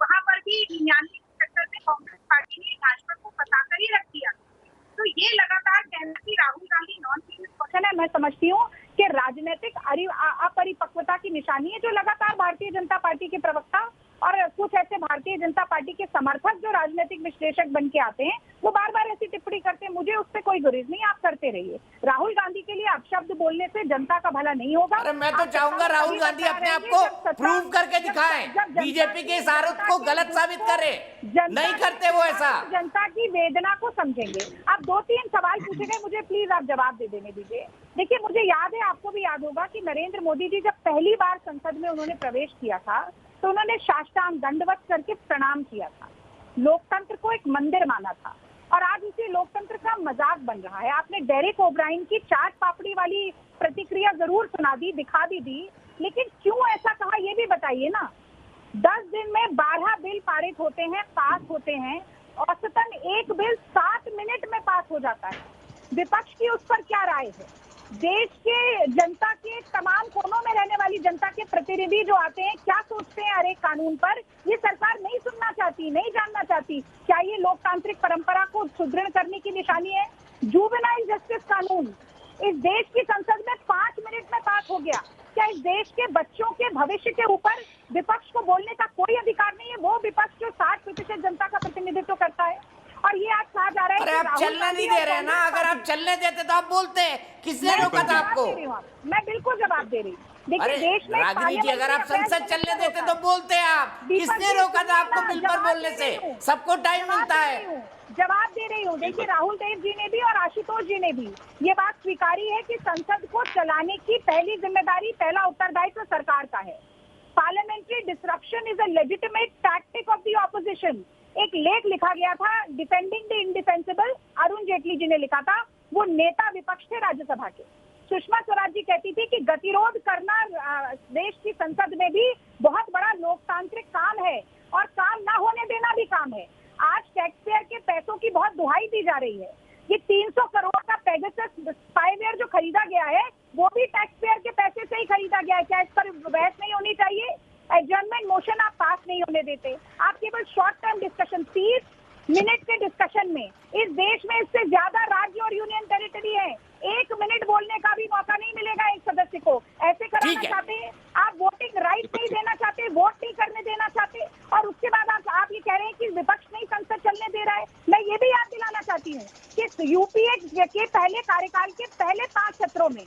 वहां पर भी 99 सेक्टर में कांग्रेस पार्टी ने भाजपा को फंसाकर ही रख दिया। तो ये लगातार कहना कि Rahul Gandhi non serious question है, मैं समझती हूँ कि राजनीतिक अपरिपक्वता की निशानी है जो लगातार भारतीय जनता पार्टी के प्रवक्ता और कुछ ऐसे भारतीय जनता पार्टी के समर्थक जो राजनीतिक विश्लेषक बन के आते हैं वो बार बार ऐसी टिप्पणी करते हैं। मुझे उससे कोई गुरेज नहीं, आप करते रहिए। राहुल गांधी के लिए अपशब्द बोलने से जनता का भला नहीं होगा। अरे मैं तो चाहूंगा राहुल गांधी अपने आप को प्रूव करके दिखाएं, बीजेपी के इस आरोप को गलत साबित करें। नहीं करते वो ऐसा। जनता की वेदना को समझेंगे। आप 2-3 सवाल पूछे गए, मुझे प्लीज आप जवाब दे देने दीजिए। देखिए, मुझे याद है, आपको भी याद होगा कि नरेंद्र मोदी जी जब पहली बार संसद में उन्होंने प्रवेश किया था तो उन्होंने साष्टांग दंडवत करके प्रणाम किया था। लोकतंत्र को एक मंदिर माना था और आज उसी लोकतंत्र का मजाक बन रहा है। आपने डेरेक ओब्रायन की चाट पापड़ी वाली प्रतिक्रिया जरूर सुना दी, दिखा दी, लेकिन क्यों ऐसा कहा ये भी बताइए ना। 10 दिन में 12 बिल पारित होते हैं, पास होते हैं। औसतन एक बिल 7 मिनट में पास हो जाता है। विपक्ष की उस पर क्या राय है? देश के जनता के तमाम कोनों में रहने वाली जनता के प्रतिनिधि जो आते हैं क्या सोचते हैं हर एक कानून पर, ये सरकार नहीं सुनना चाहती, नहीं जानना चाहती। क्या ये लोकतांत्रिक परंपरा को सुदृढ़ करने की निशानी है? जुवेनाइल जस्टिस कानून इस देश की संसद में 5 मिनट में पास हो गया। क्या इस देश के बच्चों के भविष्य के ऊपर विपक्ष को बोलने का कोई अधिकार नहीं है? वो विपक्ष जो 60% जनता का प्रतिनिधित्व करता है। और ये आज कहा जा रहा है अरे आप चलना नहीं दे रहे ना, अगर आप चलने देते तो आप बोलते, किसने रोका था आपको? मैं बिल्कुल जवाब दे रही हूँ। देखिए, देश में राजनीति अगर आप संसद चलने देते तो बोलते आप, किसने रोका था आपको बिल पर बोलने से? सबको टाइम मिलता है। जवाब दे रही हूँ। देखिए, राहुल देव जी ने भी और आशुतोष जी ने भी ये बात स्वीकारी है कि संसद को चलाने की पहली जिम्मेदारी, पहला उत्तरदायित्व सरकार का है। Parliamentary disruption is a legitimate tactic of the opposition. एक लेख लिखा गया था, डिफेंडिंग द इंडिफेंसिबल, अरुण जेटली जी ने लिखा था। वो नेता विपक्ष थे राज्यसभा के। सुषमा स्वराज जी कहती थी कि गतिरोध करना देश की संसद में भी बहुत बड़ा लोकतांत्रिक काम है और काम ना होने देना भी काम है। आज टैक्स पेयर के पैसों की बहुत दुहाई दी जा रही है। ये 300 करोड़ का पेगासस स्पाईवेयर जो खरीदा गया है वो भी टैक्स पेयर के पैसे से ही खरीदा गया है। क्या इस पर बहस नहीं होनी चाहिए? एडजर्नमेंट मोशन आप पास नहीं होने देते। आप केवल शॉर्ट टर्म डिस्कशन, 30 मिनट के डिस्कशन में, इस देश में इससे ज्यादा राज्य और यूनियन टेरिटरी है, 1 मिनट बोलने का भी मौका नहीं मिलेगा एक सदस्य को। ऐसे कराना चाहते हैं आप? वोटिंग राइट नहीं देना चाहते, वोट नहीं करने देना चाहते, और उसके बाद आप ये कह रहे हैं कि विपक्ष नहीं संसद चलने दे रहा है। मैं ये भी याद दिलाना चाहती हूँ कि यूपीए के पहले कार्यकाल के पहले 5 सत्रों में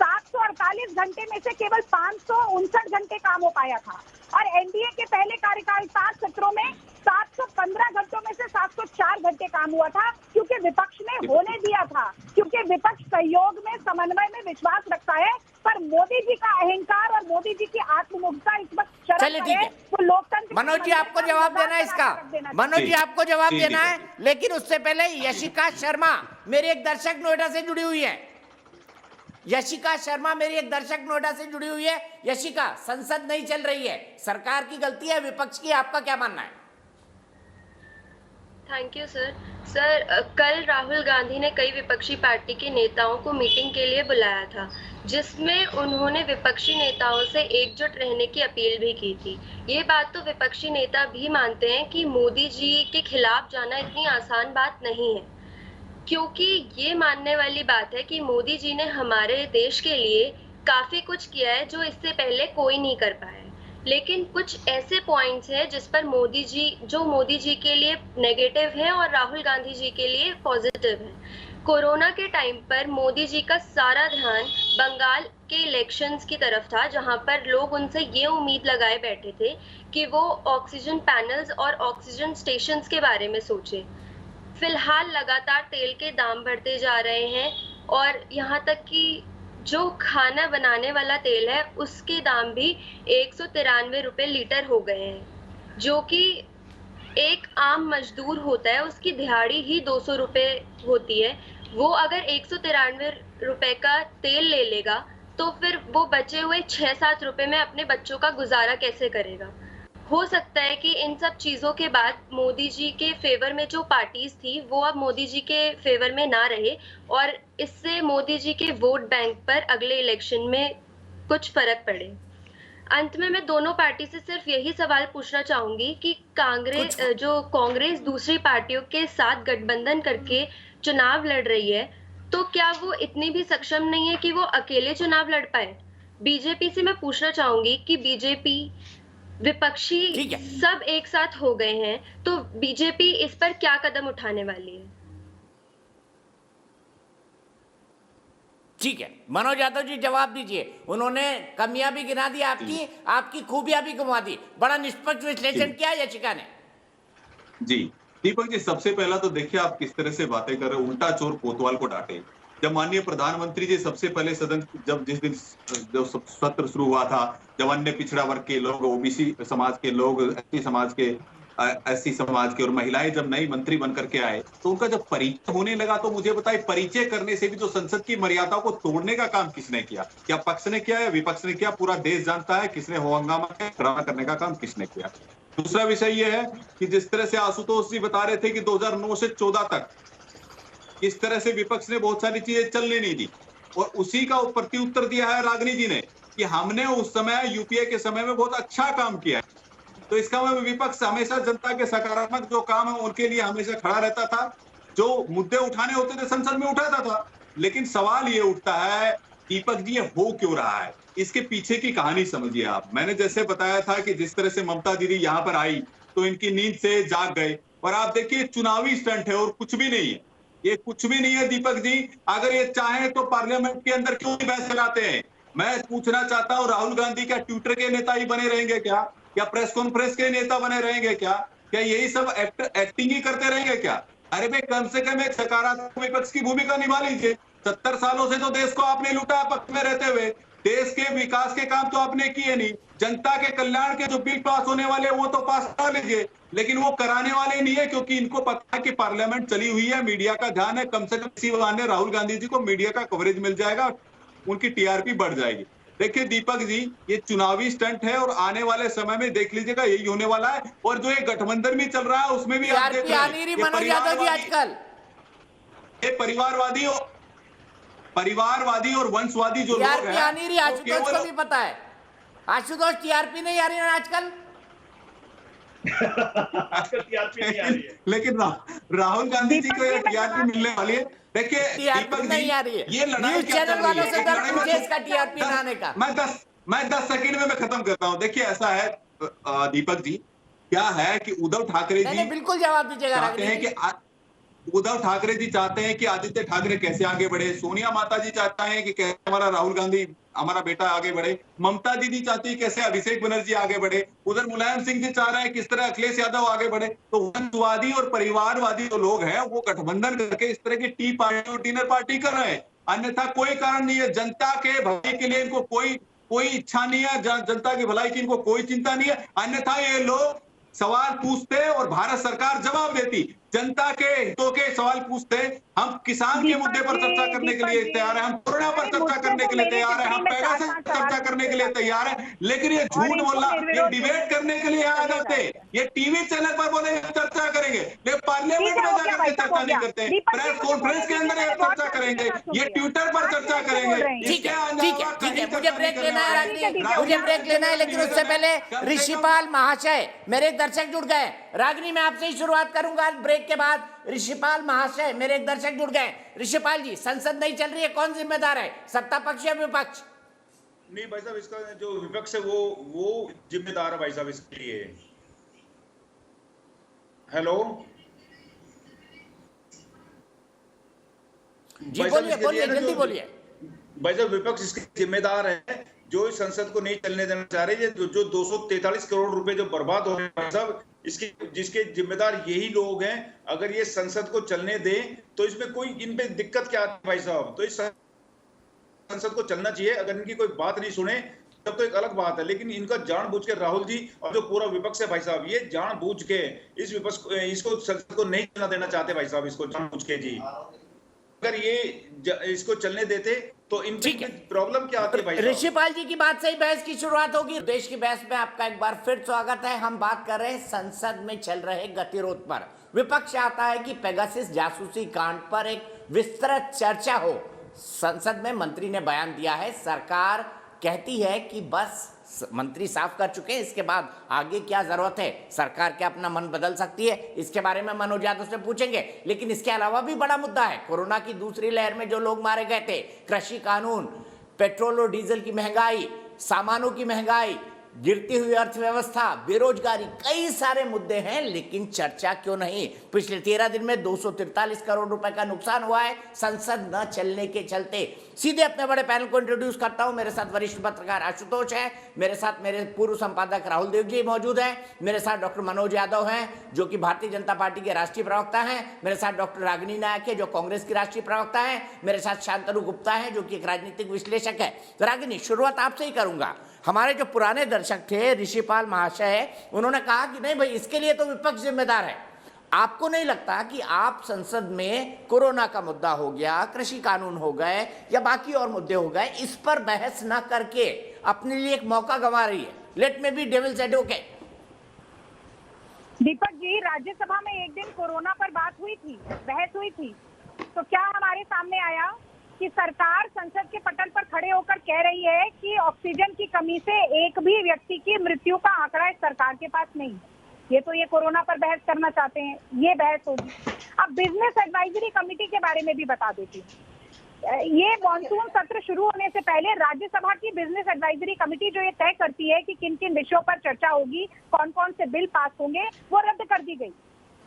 748 घंटे में से केवल 559 घंटे काम हो पाया था, और एनडीए के पहले कार्यकाल 5 सत्रों में 715 घंटों में से 704 घंटे काम हुआ था, क्योंकि विपक्ष ने होने दिया था, क्योंकि विपक्ष सहयोग में, समन्वय में विश्वास रखता है। पर मोदी जी का अहंकार और मोदी जी की आत्ममुग्धता इस वक्त शर्म है। वो लोकतंत्र। मनोज जी आपको जवाब देना है इसका, मनोज जी आपको जवाब देना है, लेकिन उससे पहले यशिका शर्मा मेरी एक दर्शक नोएडा से जुड़ी हुई है। यशिका शर्मा मेरी एक दर्शक नोएडा से जुड़ी हुई है। यशिका, संसद नहीं चल रही है, सरकार की गलती है, विपक्ष की, आपका क्या मानना है? Thank you sir. कल राहुल गांधी ने कई विपक्षी पार्टी के नेताओं को मीटिंग के लिए बुलाया था, जिसमें उन्होंने विपक्षी नेताओं से एकजुट रहने की अपील भी की थी। ये बात तो विपक्षी नेता भी मानते हैं कि मोदी जी के खिलाफ जाना इतनी आसान बात नहीं है, क्योंकि ये मानने वाली बात है कि मोदी जी ने हमारे देश के लिए काफी कुछ किया है जो इससे पहले कोई नहीं कर पाया है। लेकिन कुछ ऐसे पॉइंट्स हैं जिस पर मोदी जी के लिए नेगेटिव है और राहुल गांधी जी के लिए पॉजिटिव है। कोरोना के टाइम पर मोदी जी का सारा ध्यान बंगाल के इलेक्शंस की तरफ था, जहां पर लोग उनसे ये उम्मीद लगाए बैठे थे कि वो ऑक्सीजन पैनल्स और ऑक्सीजन स्टेशंस के बारे में सोचे। फिलहाल लगातार तेल के दाम बढ़ते जा रहे हैं और यहाँ तक कि जो खाना बनाने वाला तेल है उसके दाम भी 193 रुपए लीटर हो गए हैं, जो कि एक आम मजदूर होता है उसकी दिहाड़ी ही 200 रुपए होती है। वो अगर 193 रुपए का तेल ले लेगा तो फिर वो बचे हुए 6-7 रुपए में अपने बच्चों का गुजारा कैसे करेगा। हो सकता है कि इन सब चीज़ों के बाद मोदी जी के फेवर में जो पार्टीज थी वो अब मोदी जी के फेवर में ना रहे और इससे मोदी जी के वोट बैंक पर अगले इलेक्शन में कुछ फर्क पड़े। अंत में मैं दोनों पार्टी से सिर्फ यही सवाल पूछना चाहूंगी कि कांग्रेस दूसरी पार्टियों के साथ गठबंधन करके चुनाव लड़ रही है, तो क्या वो इतनी भी सक्षम नहीं है कि वो अकेले चुनाव लड़ पाए? बीजेपी से मैं पूछना चाहूंगी कि बीजेपी विपक्षी सब एक साथ हो गए हैं, तो बीजेपी इस पर क्या कदम उठाने वाली है? ठीक है, मनोज यादव जी जवाब दीजिए। उन्होंने कमियां भी गिना दी आपकी खूबियां भी गिना दी। बड़ा निष्पक्ष विश्लेषण किया यशिका ने। जी दीपक जी, सबसे पहला तो देखिए आप किस तरह से बातें कर रहे हो, उल्टा चोर कोतवाल को डांटे। जब माननीय प्रधानमंत्री जी सबसे पहले सदन जिस दिन सत्र शुरू हुआ था, जब अन्य पिछड़ा वर्ग के लोग, ओबीसी समाज के लोग, एससी समाज के और महिलाएं जब नई मंत्री बनकर के आए तो उनका जब परिचय होने लगा तो मुझे बताइए, परिचय करने से भी जो संसद की मर्यादाओं को तोड़ने का काम किसने किया? क्या पक्ष ने किया या विपक्ष ने किया? पूरा देश जानता है किसने हो हंगामा करने का काम किसने किया। दूसरा विषय यह है कि जिस तरह से आशुतोष जी बता रहे थे कि 2009 से 14 तक इस तरह से विपक्ष ने बहुत सारी चीजें चलने नहीं दी और उसी का प्रत्युत्तर दिया है रागिनी जी ने कि हमने उस समय यूपीए के समय में बहुत अच्छा काम किया। तो इसका मतलब विपक्ष हमेशा जनता के सकारात्मक जो काम है उनके लिए हमेशा खड़ा रहता था, जो मुद्दे उठाने होते थे संसद में उठाता था। लेकिन सवाल ये उठता है दीपक जी, ये हो क्यों रहा है? इसके पीछे की कहानी समझिए आप। मैंने जैसे बताया था कि जिस तरह से ममता दीदी यहाँ पर आई तो इनकी नींद से जाग गए और आप देखिए चुनावी स्टंट है और कुछ भी नहीं है, ये कुछ भी नहीं है दीपक जी। अगर ये चाहें तो पार्लियामेंट के अंदर क्यों नहीं बहस कराते हैं? मैं पूछना चाहता हूँ राहुल गांधी क्या ट्विटर के नेता ही बने रहेंगे क्या? क्या प्रेस कॉन्फ्रेंस के नेता बने रहेंगे क्या? क्या यही सब एक्टिंग ही करते रहेंगे क्या? अरे भाई कम से कम एक सकारात्मक विपक्ष की भूमिका निभा लीजिए। 70 सालों से तो देश को आपने लूटा, पक्ष में रहते हुए देश के विकास के काम तो आपने किए नहीं। जनता के कल्याण के जो बिल पास होने वाले वो तो पास करा लीजिए, लेकिन वो कराने वाले नहीं है क्योंकि इनको पता है कि पार्लियामेंट चली हुई है, मीडिया का ध्यान है। कम से कम इसी बहाने राहुल गांधी जी को मीडिया का कवरेज मिल जाएगा, उनकी टीआरपी बढ़ जाएगी। देखिए दीपक जी, ये चुनावी स्टंट है और आने वाले समय में देख लीजिएगा यही होने वाला है। और जो ये गठबंधन भी चल रहा है उसमें भी आप देख रहे हैं ये परिवारवादी और वंशवादी जो लोग हैं, आशुतोष को भी पता है। आशुतोष, टीआरपी नहीं आ रही है आजकल। आजकल टीआरपी नहीं आ रही है, लेकिन राहुल गांधी जी को ये टीआरपी मिलने वाली है। देखिए दीपक जी, ये लड़ाई चैनल वालों से दर्द मुझे इसका टीआरपी ना आने का। मैं 10 सेकंड में मैं खत्म करता हूं। देखिए ऐसा है दीपक जी, क्या है कि उद्धव ठाकरे जी बिल्कुल जवाब दीजिएगा। चाहते हैं कि उद्धव ठाकरे जी चाहते हैं कि आदित्य ठाकरे कैसे आगे बढ़े, सोनिया माता जी चाहता है कि कैसे हमारा राहुल गांधी हमारा बेटा आगे बढ़े, ममता दीदी चाहती है कैसे अभिषेक बनर्जी आगे बढ़े, उधर मुलायम सिंह जी चाह रहे हैं किस तरह अखिलेश यादव आगे बढ़े। तो वंशवादी और परिवारवादी जो लोग हैं वो गठबंधन करके इस तरह की टी पार्टी और डिनर पार्टी कर रहे हैं, अन्यथा कोई कारण नहीं है। जनता के भलाई के लिए इनको कोई इच्छा नहीं है, जनता की भलाई की इनको कोई चिंता नहीं है। अन्यथा ये लोग सवाल पूछते और भारत सरकार जवाब देती, जनता के हितों के सवाल पूछते। हम किसान के मुद्दे पर चर्चा करने के लिए तैयार हैं, हम कोरोना पर चर्चा करने के लिए तैयार हैं, हम पैगासस पर चर्चा करने के लिए तैयार हैं, लेकिन ये झूठ बोलना, ये डिबेट करने के लिए आ जाते, ये टीवी चैनल पर बोले चर्चा करेंगे, लेकिन पार्लियामेंट में जाकर के चर्चा नहीं करते, प्रेस कॉन्फ्रेंस के अंदर ये चर्चा करेंगे, ये ट्विटर पर चर्चा करेंगे। ठीक है, मुझे ब्रेक लेना है, लेकिन उससे पहले ऋषिपाल महाशय, मेरे एक दर्शक जुड़ गए। रागिनी, मैं आपसे ही शुरुआत करूंगा ब्रेक के बाद। ऋषिपाल महाशय, मेरे एक दर्शक जुड़ गए। ऋषिपाल जी, संसद नहीं चल रही है, कौन जिम्मेदार है, सत्ता पक्ष या विपक्ष? नहीं भाई साहब, इसका जो विपक्ष है वो जिम्मेदार है भाई साहब इसके लिए। हेलो जी, बोलिए जल्दी बोलिए। भाई साहब विपक्ष इसके जिम्मेदार है, जो इस संसद को नहीं चलने देना चाह रहे। ये जो 243 करोड़ रुपए जो बर्बाद हो रहे हैं भाई साहब, जिसके जिम्मेदार यही लोग हैं। अगर ये संसद को चलने दें तो इसमें कोई इन पे दिक्कत क्या आती है भाई साहब? तो इस संसद को चलना चाहिए। अगर इनकी कोई बात नहीं सुने तब तो एक अलग बात है, लेकिन इनका जानबूझ के राहुल जी और जो पूरा विपक्ष है भाई साहब, ये जानबूझ के इस विपक्ष इसको संसद को नहीं चलना देना चाहते भाई साहब, इसको जानबूझ के जी। अगर ये इसको चलने देते तो इनकी प्रॉब्लम क्या आती है भाई साहब? ऋषिपाल जी की बात से ही बहस की शुरुआत होगी। देश की बहस में आपका एक बार फिर स्वागत है। हम बात कर रहे हैं संसद में चल रहे गतिरोध पर। विपक्ष चाहता है कि पेगासस जासूसी कांड पर एक विस्तृत चर्चा हो। संसद में मंत्री ने बयान दिया है, सरकार कहती है कि बस मंत्री साफ कर चुके हैं, इसके बाद आगे क्या जरूरत है, सरकार क्या अपना मन बदल सकती है, इसके बारे में मनोज यादव से पूछेंगे। लेकिन इसके अलावा भी बड़ा मुद्दा है, कोरोना की दूसरी लहर में जो लोग मारे गए थे, कृषि कानून, पेट्रोल और डीजल की महंगाई, सामानों की महंगाई, गिरती हुई अर्थव्यवस्था, बेरोजगारी, कई सारे मुद्दे हैं। लेकिन चर्चा क्यों नहीं? पिछले 13 दिन में 243 करोड़ रुपए का नुकसान हुआ है संसद न चलने के चलते। सीधे अपने बड़े पैनल को इंट्रोड्यूस करता हूं। मेरे साथ वरिष्ठ पत्रकार आशुतोष है, मेरे साथ मेरे पूर्व संपादक राहुल देव जी मौजूद हैं, मेरे साथ डॉक्टर मनोज यादव हैं जो कि भारतीय जनता पार्टी के राष्ट्रीय प्रवक्ता हैं, मेरे साथ डॉक्टर रागिनी नायक है जो कांग्रेस की राष्ट्रीय प्रवक्ता है, मेरे साथ शांतनु गुप्ता है जो कि एक राजनीतिक विश्लेषक है। रागिनी, शुरुआत आपसे ही करूंगा। हमारे जो पुराने दर्शक थे, ऋषिपाल महाशय, उन्होंने कहा कि नहीं भाई, इसके लिए तो विपक्ष जिम्मेदार है। आपको नहीं लगता कि आप संसद में कोरोना का मुद्दा हो गया, कृषि कानून हो गए या बाकी और मुद्दे हो गए, इस पर बहस ना करके अपने लिए एक मौका गंवा रही है? Let me be devil's advocate. Deepak ji, Rajya Sabha में एक दिन कोरोना पर बात हुई थी, बहस हुई थी, तो क्या हमारे सामने आया कि सरकार संसद के पटल पर खड़े होकर कह रही है कि ऑक्सीजन की कमी से एक भी व्यक्ति की मृत्यु का आंकड़ा इस सरकार के पास नहीं है। ये कोरोना पर बहस करना चाहते हैं, ये बहस होगी। अब बिजनेस एडवाइजरी कमेटी के बारे में भी बता देती हूँ। ये मॉनसून सत्र शुरू होने से पहले राज्यसभा की बिजनेस एडवाइजरी कमेटी जो ये तय करती है कि किन किन विषयों पर चर्चा होगी, कौन कौन से बिल पास होंगे, वो रद्द कर दी गई।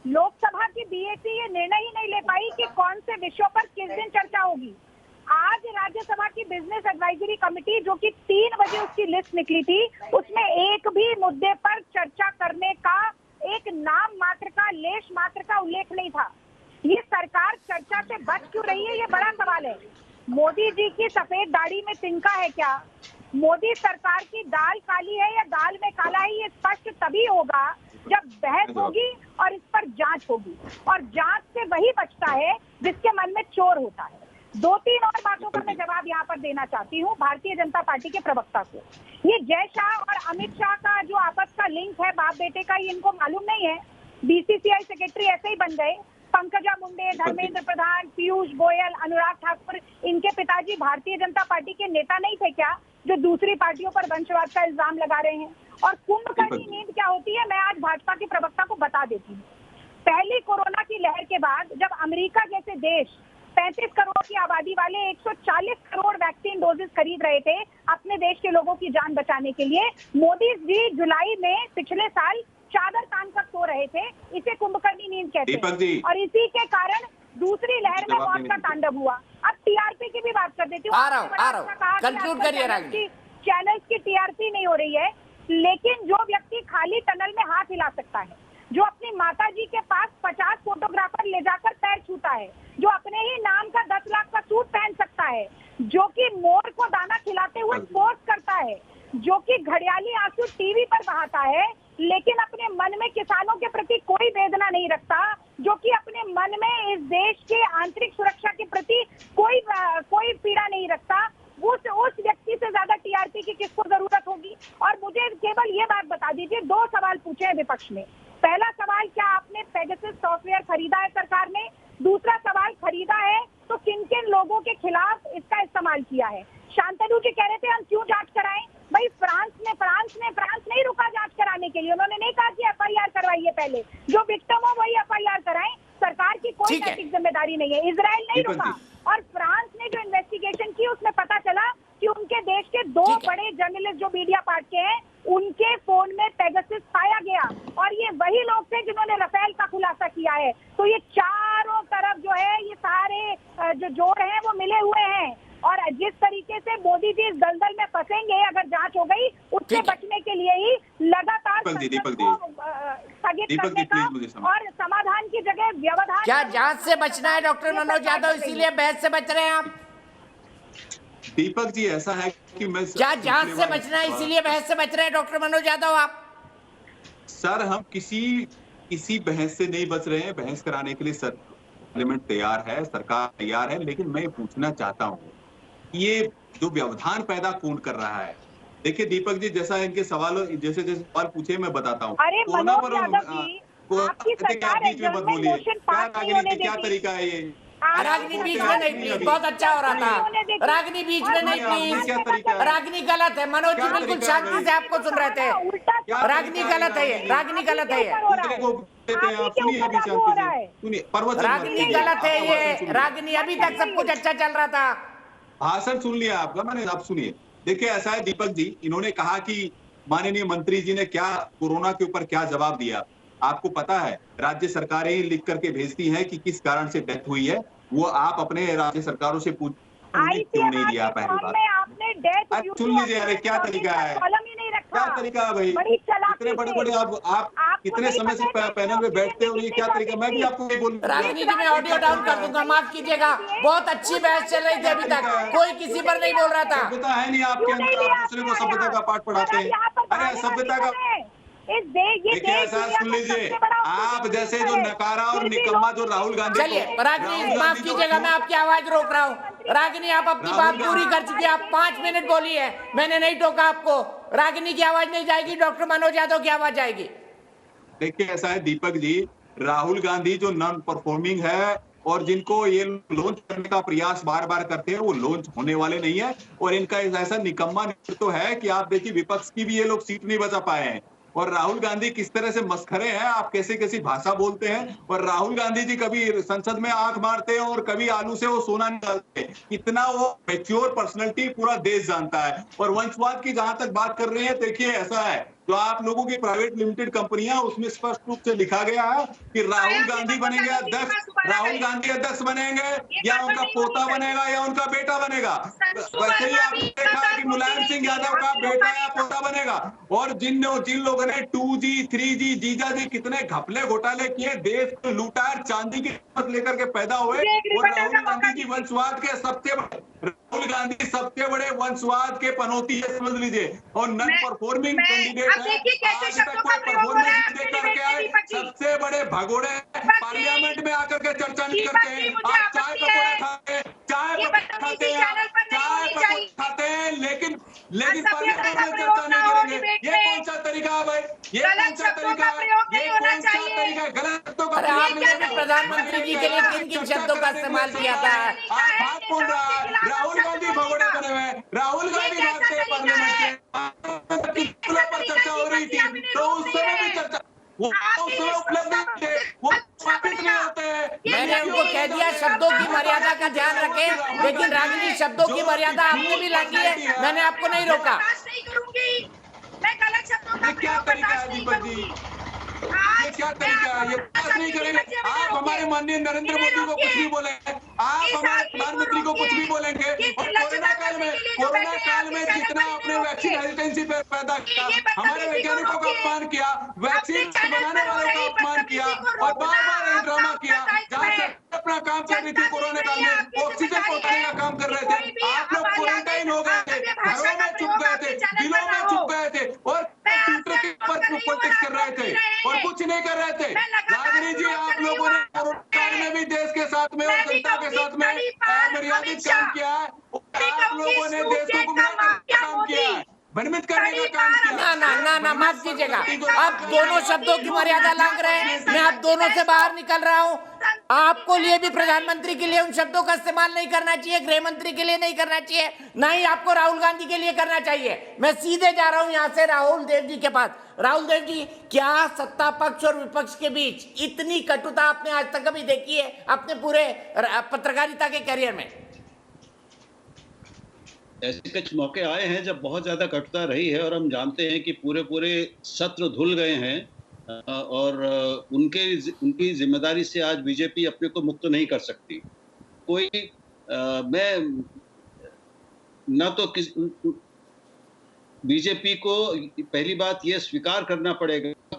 लोकसभा की बीएसी ये निर्णय ही नहीं ले पाई कि कौन से विषयों पर किस दिन चर्चा होगी। आज राज्यसभा की बिजनेस एडवाइजरी कमेटी, जो कि 3 बजे उसकी लिस्ट निकली थी, उसमें एक भी मुद्दे पर चर्चा करने का एक नाम मात्र का, लेश मात्र का उल्लेख नहीं था। ये सरकार चर्चा से बच क्यों रही है, ये बड़ा सवाल है। मोदी जी की सफेद दाढ़ी में तिनका है क्या? मोदी सरकार की दाल काली है या दाल में काला है, ये स्पष्ट तभी होगा जब बहस होगी और इस पर जांच होगी। और जांच से वही बचता है जिसके मन में चोर होता है। 2-3 और बातों का मैं जवाब यहाँ पर देना चाहती हूँ भारतीय जनता पार्टी के प्रवक्ता को। ये जय शाह और अमित शाह का जो आपस का लिंक है बाप बेटे का, ये इनको मालूम नहीं है। बीसीसीआई सेक्रेटरी ऐसे ही बन गए। पंकजा मुंडे, धर्मेंद्र प्रधान, पीयूष गोयल, अनुराग ठाकुर, इनके पिताजी भारतीय जनता पार्टी के नेता नहीं थे क्या, जो दूसरी पार्टियों पर वंशवाद का इल्जाम लगा रहे हैं? और कुंभकर्णी नींद क्या होती है, मैं आज भाजपा के प्रवक्ता को बता देती हूँ। पहली कोरोना की लहर के बाद जब अमेरिका जैसे देश 35 करोड़ की आबादी वाले 140 करोड़ वैक्सीन डोजेस खरीद रहे थे अपने देश के लोगों की जान बचाने के लिए, मोदी जी जुलाई में पिछले साल चादर तान कर सो रहे थे। इसे कुंभकर्णी नींद कहते हैं। और इसी के कारण दूसरी लहर में मौत का तांडव हुआ। अब टीआरपी की भी बात कर देती हूँ। कंक्लूड करिए। चैनल्स की टीआरपी नहीं हो रही है, लेकिन जो व्यक्ति खाली टनल में हाथ हिला सकता है, जो अपनी माता जी के पास 50 फोटोग्राफर ले जाकर पैर छूता है, जो अपने ही नाम का 10 लाख का सूट पहन सकता है, जो कि मोर को दाना खिलाते हुए पोस्ट करता है, जो कि घड़ियाली आंसू टीवी पर बहाता है, लेकिन अपने मन में किसानों के प्रति कोई वेदना नहीं रखता, जो कि अपने मन में इस देश के आंतरिक सुरक्षा के प्रति कोई पीड़ा नहीं रखता, उस व्यक्ति से ज्यादा टीआरपी की किसको जरूरत होगी? और मुझे केवल ये बात बता दीजिए, 2 सवाल पूछे हैं विपक्ष ने। पहला सवाल, क्या आपने पेगासस सॉफ्टवेयर खरीदा है सरकार ने? दूसरा सवाल, खरीदा है तो किन किन लोगों के खिलाफ इसका इस्तेमाल किया है? शांतनु जी कह रहे थे हम क्यों जांच कराएं? भाई फ्रांस नहीं रुका जांच कराने के लिए। उन्होंने नहीं कहा कि एफआईआर करवाइए, पहले जो विक्टिम हो वही एफआईआर कराएं। सरकार की कोई नैतिक जिम्मेदारी नहीं है। इजराइल नहीं रुका, और फ्रांस ने जो इन्वेस्टिगेशन की उसमें पता चला कि उनके देश के 2 बड़े जर्नलिस्ट जो मीडिया पार्ट के हैं, उनके फोन में पेगासस पाया गया, और ये वही लोग थे जिन्होंने राफेल का खुलासा किया है। तो ये चारों तरफ जो है, ये सारे जो जोड़ हैं वो मिले हुए हैं। और जिस तरीके स्थगित करने का और समाधान की जगह व्यवधान। क्या जांच से बचना है डॉक्टर मनोज यादव, इसीलिए बहस से बच रहे हैं आप? दीपक जी ऐसा है कि मैं क्या जांच से बचना है इसीलिए बहस से बच रहे हैं डॉक्टर मनोज यादव आप? सर हम किसी बहस से नहीं बच रहे हैं। बहस कराने के लिए सर पार्लियामेंट तैयार है, सरकार तैयार है, लेकिन मैं पूछना चाहता हूँ ये जो व्यवधान पैदा कौन कर रहा है? देखिए दीपक जी, जैसा इनके सवालों जैसे सवाल पूछे मैं बताता हूँ। अरे मनोज यादव जी, आपकी सरकार बीच में मत बोलिए, क्या तरीका है ये? रागनी बीच में नहीं प्लीज, बहुत अच्छा हो रहा था। रागनी बीच में नहीं प्लीज, रागनी गलत है। मनोज जी बिल्कुल शांति से आपको सुन रहे थे। रागनी गलत है ये, रागनी गलत है ये, रागनी गलत है ये, रागनी अभी तक सब कुछ अच्छा चल रहा था। भाषण सुन लिया आपका मैंने, आप सुनिए। देखिए ऐसा है दीपक जी, इन्होंने कहा कि माननीय मंत्री जी ने क्या कोरोना के ऊपर क्या जवाब दिया। आपको पता है राज्य सरकारें लिख करके भेजती हैं कि किस कारण से डेथ हुई है, वो आप अपने राज्य सरकारों से पूछ क्यों नहीं दिया? पहली बात सुन लीजिए। अरे क्या तरीका है, क्या तरीका है भाई? इतने बड़े बड़े आप कितने समय से पैनल में बैठते हो, ये क्या तरीका? मैं भी आपको ये बोलूं, रागनी जी मैं ऑडियो डाउन कर दूंगा, माफ कीजिएगा। बहुत अच्छी बहस चल रही थी अभी तक, कोई किसी पर नहीं बोल रहा था। सभ्यता है नहीं आपके अंदर, आप दूसरे को सभ्यता का पाठ पढ़ाते हैं। अरे सभ्यता का देखिए ऐसा सुन लीजिए, आप जैसे जो नकारा और निकम्मा जो राहुल गांधी। चलिए रागनी माफ कीजिएगा, मैं आपकी आवाज रोक रहा हूँ। रागनी आप अपनी बात पूरी कर चुकी है, आप 5 मिनट बोली है, मैंने नहीं टोका आपको। रागनी की आवाज नहीं जाएगी, डॉक्टर मनोज यादव की आवाज जाएगी। देखिए ऐसा है दीपक जी, राहुल गांधी जो नॉन परफॉर्मिंग है और जिनको ये लॉन्च करने का प्रयास बार बार करते हैं, वो लॉन्च होने वाले नहीं है। और इनका ऐसा निकम्मा नेतृत्व है कि आप देखिए विपक्ष की भी ये लोग सीट नहीं बचा पाए हैं। और राहुल गांधी किस तरह से मस्खरे हैं, आप कैसे कैसी भाषा बोलते हैं। और राहुल गांधी जी कभी संसद में आंख मारते हैं और कभी आलू से वो सोना निकालते हैं। इतना वो मैच्योर पर्सनैलिटी पूरा देश जानता है। और वंशवाद की जहां तक बात कर रहे हैं, देखिए ऐसा है जो आप लोगों की प्राइवेट लिमिटेड कंपनियां, उसमें स्पष्ट रूप से लिखा गया है कि राहुल गांधी बनेंगे अध्यक्ष, राहुल गांधी अध्यक्ष बनेंगे या उनका पोता बनेगा या उनका बेटा बनेगा। वैसे ही आपने देखा कि मुलायम सिंह यादव का बेटा या पोता बनेगा। और जिन लोगों ने 2G 3G जीजा जी कितने घपले घोटाले किए, देश को लूटा, चांदी की कीमत लेकर के पैदा हुए। और राहुल गांधी जी वंशवाद के राहुल गांधी सबसे बड़े वंशवाद के पनौती है, समझ लीजिए। और नॉन परफॉर्मिंग कैंडिडेट है, आज तक कोई परफॉर्मेंस नहीं देकर के आए, सबसे बड़े भगोड़े पार्लियामेंट में आकर के चर्चा नहीं करते हैं। आप चाय पकौड़े खाते हैं, चाय खाते हैं, लेकिन पार्लियामेंट में चर्चा नहीं करेंगे। ये कौन सा तरीका है भाई? ये कौन सा तरीका है? ये कौन सा तरीका है? गलत शब्दों का प्रधानमंत्री जी के लिए किन किन शब्दों का इस्तेमाल किया था? आप बात बोल रहा है, राहुल गांधी भगोड़े बने हुए हैं, राहुल गांधी भागते हैं पार्लियामेंट के पर चर्चा हो रही थी, तो उस समय भी चर्चा वो उस समय उपलब्ध नहीं थे, वो स्थापित नहीं होते हैं। मैंने उनको कह दिया शब्दों की मर्यादा का ध्यान रखें, लेकिन रागनी शब्दों की मर्यादा आपने भी लांघी है, मैंने आपको नहीं रोका। मैं गलत शब्दों का क्या तरीका है दीपक जी? ये क्या तरीका है? ये बात नहीं करेंगे। आप हमारे माननीय नरेंद्र मोदी को कुछ भी बोलेंगे, आप हमारे प्रधानमंत्री को कुछ भी बोलेंगे। और कोरोना काल में जितना आपने वैक्सीन हेजिटेंसी पे पैदा किया, हमारे वैज्ञानिकों का अपमान किया, वैक्सीन बनाने वालों का अपमान किया और बार बार ड्रामा किया। जहाँ से अपना काम कर रही थी कोरोना काल में, ऑक्सीजन पहुंचाने का काम कर रहे थे, आप लोग क्वारंटाइन हो गए थे, घरों में चुप गए थे, दिलों में चुप गए थे और ट्विटर के ऊपर पॉलिटिक्स कर रहे थे और कुछ नहीं कर रहे थे। रागनी जी, आप लोगों ने कोरोना काल में भी देश के साथ में और जनता के साथ में अमर्यादित काम किया है। आप लोगों ने देश को गुमराह करने का काम किया है, भ्रमित करने का काम किया। ना माफ कीजिएगा, आप दोनों शब्दों की मर्यादा लांघ रहे हैं। मैं आप दोनों से बाहर निकल रहा हूँ। आपको लिए भी प्रधानमंत्री के लिए उन शब्दों का इस्तेमाल नहीं करना चाहिए, गृह मंत्री के लिए नहीं करना चाहिए, ना ही आपको राहुल गांधी के लिए करना चाहिए। मैं सीधे जा रहा हूं यहां से राहुल देव जी के पास। राहुल देव जी, क्या सत्ता पक्ष और विपक्ष के बीच इतनी कटुता आपने आज तक कभी देखी है अपने पूरे पत्रकारिता के करियर में? ऐसे कुछ मौके आए हैं जब बहुत ज्यादा कटुता रही है और हम जानते हैं कि पूरे सत्र धुल गए हैं और उनकी जिम्मेदारी से आज बीजेपी अपने को मुक्त नहीं कर सकती। मैं न तो बीजेपी को पहली बात ये स्वीकार करना पड़ेगा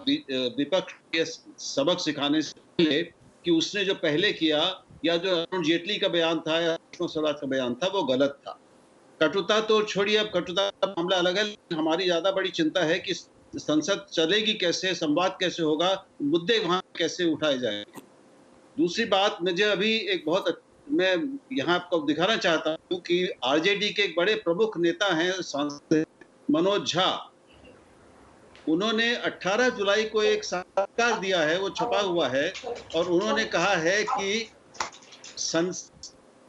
विपक्ष के सबक सिखाने से पहले कि उसने जो पहले किया या जो अरुण जेटली का बयान था या सुषमा स्वराज का बयान था वो गलत था। कटुता तो छोड़िए, अब कटुता का मामला अलग है, लेकिन हमारी ज्यादा बड़ी चिंता है कि संसद चलेगी कैसे, संवाद कैसे होगा, मुद्दे वहां कैसे उठाए जाएंगे। दूसरी बात, मुझे अभी एक मैं यहाँ आपको दिखाना चाहता हूँ कि आरजेडी के एक बड़े प्रमुख नेता हैं सांसद मनोज झा, उन्होंने 18 जुलाई को एक साक्षात्कार दिया है, वो छपा हुआ है, और उन्होंने कहा है कि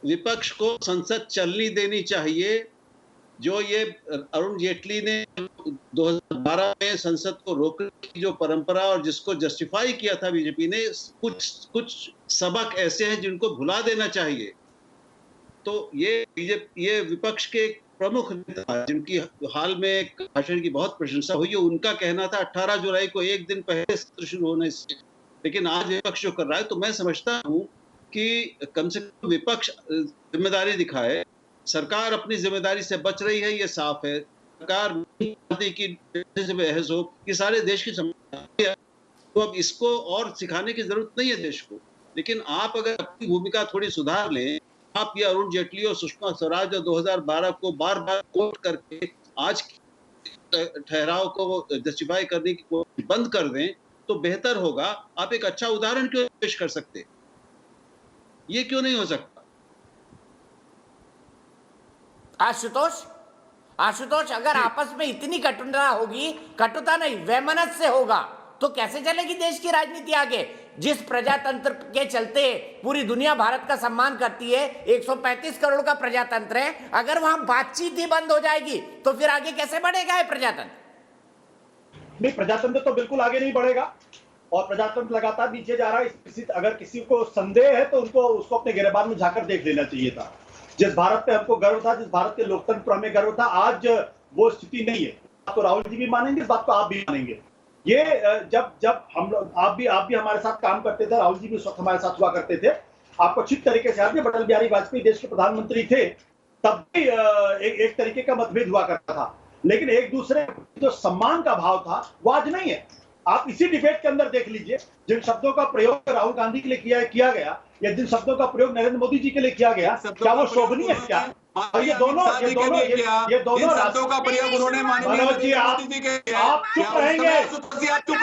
विपक्ष को संसद चलनी देनी चाहिए। जो ये अरुण जेटली ने 2012 में संसद को रोकने की जो परंपरा और जिसको जस्टिफाई किया था बीजेपी ने, कुछ सबक ऐसे हैं जिनको भुला देना चाहिए। तो ये विपक्ष के प्रमुख नेता जिनकी हाल में एक भाषण की बहुत प्रशंसा हुई है, उनका कहना था 18 जुलाई को एक दिन पहले सत्र शुरू होने से, लेकिन आज विपक्ष जो कर रहा है, तो मैं समझता हूँ कि कम से कम विपक्ष जिम्मेदारी दिखाए। सरकार अपनी जिम्मेदारी से बच रही है, ये साफ है। सरकार की बहस हो, ये सारे देश की जिम्मेदारी है, तो अब इसको और सिखाने की जरूरत नहीं है देश को। लेकिन आप अगर अपनी भूमिका थोड़ी सुधार लें, आप ये अरुण जेटली और सुषमा स्वराज और 2012 को बार बार कोट करके आज ठहराव को जस्टिफाई करने की कोशिश बंद कर दें तो बेहतर होगा। आप एक अच्छा उदाहरण क्यों पेश कर सकते, ये क्यों नहीं हो सकता? आशुतोष, अगर आपस में इतनी कटुता होगी, कटुता नहीं वैमनस्य से होगा, तो कैसे चलेगी देश की राजनीति आगे? जिस प्रजातंत्र के चलते पूरी दुनिया भारत का सम्मान करती है, 135 करोड़ का प्रजातंत्र है, अगर वहां बातचीत ही बंद हो जाएगी तो फिर आगे कैसे बढ़ेगा ये प्रजातंत्र? नहीं, प्रजातंत्र तो बिल्कुल आगे नहीं बढ़ेगा और प्रजातंत्र लगातार नीचे जा रहा है। अगर किसी को संदेह है तो उसको अपने गिरबान में झाकर देख लेना चाहिए था। जिस भारत पे हमको गर्व था, जिस भारत के लोकतंत्र पर हमें गर्व था, आज वो स्थिति नहीं है। तो राहुल जी भी मानेंगे, इस बात को आप भी मानेंगे। ये जब हम लोग, आप भी हमारे साथ काम करते थे, राहुल जी भी उस वक्त हमारे साथ हुआ करते थे, आपको अच्छी तरीके से याद है, अटल बिहारी वाजपेयी देश के प्रधानमंत्री थे, तब भी एक तरीके का मतभेद हुआ करता था, लेकिन एक दूसरे जो सम्मान का भाव था वो आज नहीं है। आप इसी डिबेट के अंदर देख लीजिए, जिन शब्दों का प्रयोग राहुल गांधी के लिए किया गया या जिन शब्दों का प्रयोग नरेंद्र मोदी जी के लिए किया गया, क्या वो शोभनीय है क्या? और ये दोनों शब्दों का प्रयोग उन्होंने मनोज जी आप चुप रहेंगे, मनोज जी आप चुप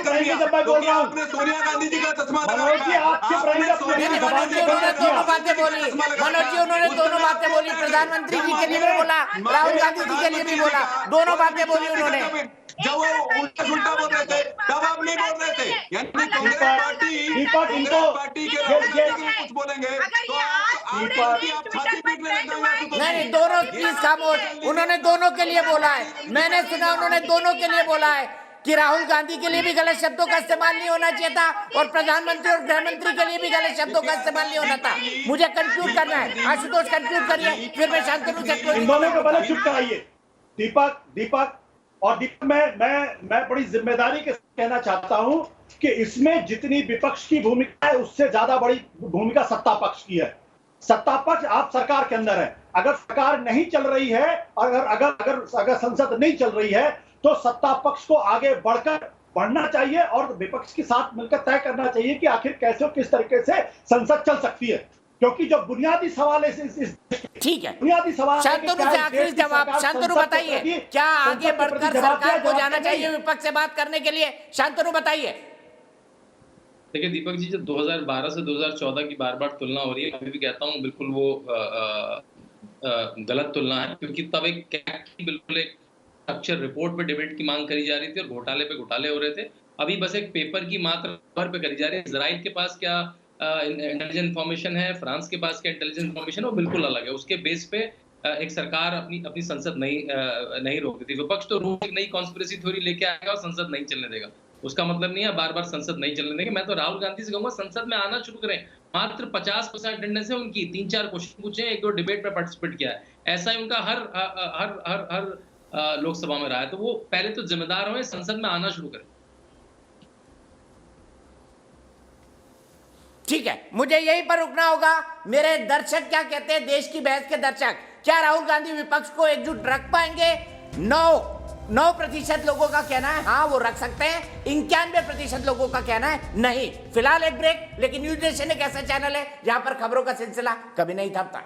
रहेंगे जब मैं बोल रहा हूँ। सोनिया गांधी जी का चश्मा, मनोज जी आप चुप रहेंगे। मनोज जी उन्होंने दोनों बातें बोली, मनोज जी उन्होंने दोनों बातें बोली, प्रधानमंत्री जी के लिए भी बोला, राहुल गांधी जी के लिए भी बोला, दोनों बातें बोली उन्होंने। जब वो उल्टा बोल रहे थे तब आप नहीं बोल रहे थे, यानी कांग्रेस पार्टी के कुछ बोलेंगे तो नहीं, दोनों चीज खामोश, उन्होंने दोनों के लिए बोला है। मैंने सुना उन्होंने दोनों के लिए बोला है कि राहुल गांधी के लिए भी गलत शब्दों का इस्तेमाल नहीं होना चाहिए था और प्रधानमंत्री और गृह मंत्री के लिए भी गलत शब्दों का इस्तेमाल नहीं होना था। मुझे कंक्लूड करना है, आशुतोष कंक्लूड करिए, फिर मैं शांतनु से इन दोनों को पहले चुप कराइए। दीपक मैं बड़ी जिम्मेदारी के साथ कहना चाहता हूं कि इसमें जितनी विपक्ष की भूमिका है उससे ज्यादा बड़ी भूमिका सत्ता पक्ष की है। सत्ता पक्ष आप सरकार के अंदर है, अगर सरकार नहीं चल रही है, अगर संसद नहीं चल रही है तो सत्ता पक्ष को आगे बढ़ना चाहिए और विपक्ष के साथ मिलकर तय करना चाहिए कि आखिर कैसे और किस तरीके से संसद चल सकती है, क्योंकि जो बुनियादी सवाल है ठीक है, बुनियादी सवाल शांतनु से आखिरी जवाब, शांतनु बताइए क्या आगे बढ़कर सरकार को जाना चाहिए विपक्ष से बात करने के लिए? शांतनु बताइए। देखिए दीपक जी, जब 2012 से 2014 की बार बार तुलना हो रही है, मैं भी कहता हूँ बिल्कुल वो गलत तुलना है, क्योंकि तब बिल्कुल एक स्ट्रक्चर रिपोर्ट पे डिबेट की मांग करी जा रही थी और घोटाले पे घोटाले हो रहे थे। अभी बस एक पेपर की मात्र पर पे करी जा रही है। इजराइल के पास क्या इंटेलिजेंस इन्फॉर्मेशन है, फ्रांस के पास क्या इंटेलिजेंस इन्फॉर्मेशन, वो बिल्कुल अलग है। उसके बेस पे एक सरकार अपनी संसद नहीं रोकती थी। विपक्ष तो रोज एक नई कॉन्स्पिरेसी थ्योरी लेके आएगा और संसद नहीं चलने देगा। उसका मतलब नहीं है बार बार संसद नहीं चलने देंगे। मैं तो राहुल गांधी से कहूंगा संसद में आना शुरू करें। मात्र 50% अटेंडेंस है उनकी, 3-4 क्वेश्चन पूछे, 1-2 डिबेट में पार्टिसिपेट किया है। ऐसा ही उनका हर लोकसभा में रहा है। तो वो पहले तो जिम्मेदार हो, संसद में आना शुरू करें। ठीक है, मुझे यहीं पर रुकना होगा। मेरे दर्शक क्या कहते हैं, देश की बहस के दर्शक क्या राहुल गांधी विपक्ष को एकजुट रख पाएंगे? 9% लोगों का कहना है हाँ वो रख सकते हैं, 91% लोगों का कहना है नहीं। फिलहाल एक ब्रेक, लेकिन न्यूज नेशन एक ऐसा चैनल है जहां पर खबरों का सिलसिला कभी नहीं थमता।